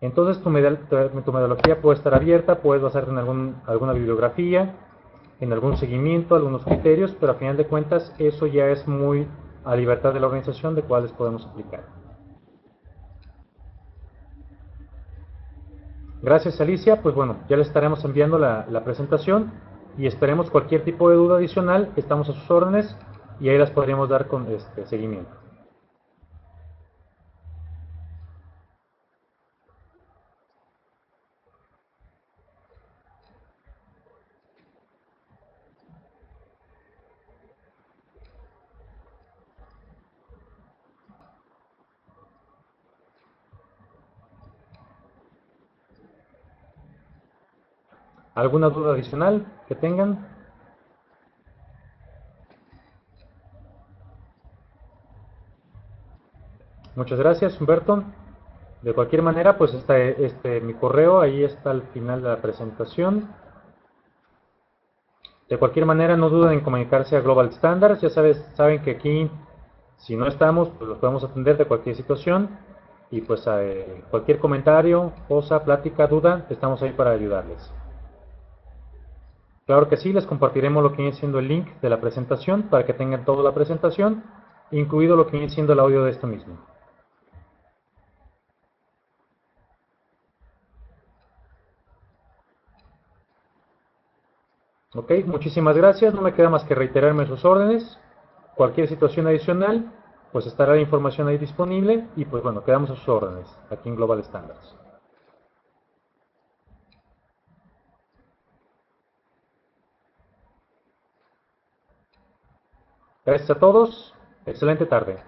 Entonces tu metodología puede estar abierta, puedes basarte en alguna bibliografía, en algún seguimiento, algunos criterios, pero a final de cuentas eso ya es muy a libertad de la organización de cuáles podemos aplicar. Gracias, Alicia. Pues bueno, ya les estaremos enviando la presentación y esperemos cualquier tipo de duda adicional. Estamos a sus órdenes y ahí las podríamos dar con seguimiento. ¿Alguna duda adicional que tengan? Muchas gracias, Humberto. De cualquier manera, pues está mi correo, ahí está al final de la presentación. De cualquier manera, no duden en comunicarse a Global Standards. Ya saben que aquí, si no estamos, pues los podemos atender de cualquier situación. Y pues cualquier comentario, cosa, plática, duda, estamos ahí para ayudarles. Claro que sí, les compartiremos lo que viene siendo el link de la presentación para que tengan toda la presentación, incluido lo que viene siendo el audio de esto mismo. Ok, muchísimas gracias. No me queda más que reiterarme sus órdenes. Cualquier situación adicional, pues estará la información ahí disponible y pues bueno, quedamos a sus órdenes aquí en Global Standards. Gracias a todos. Excelente tarde.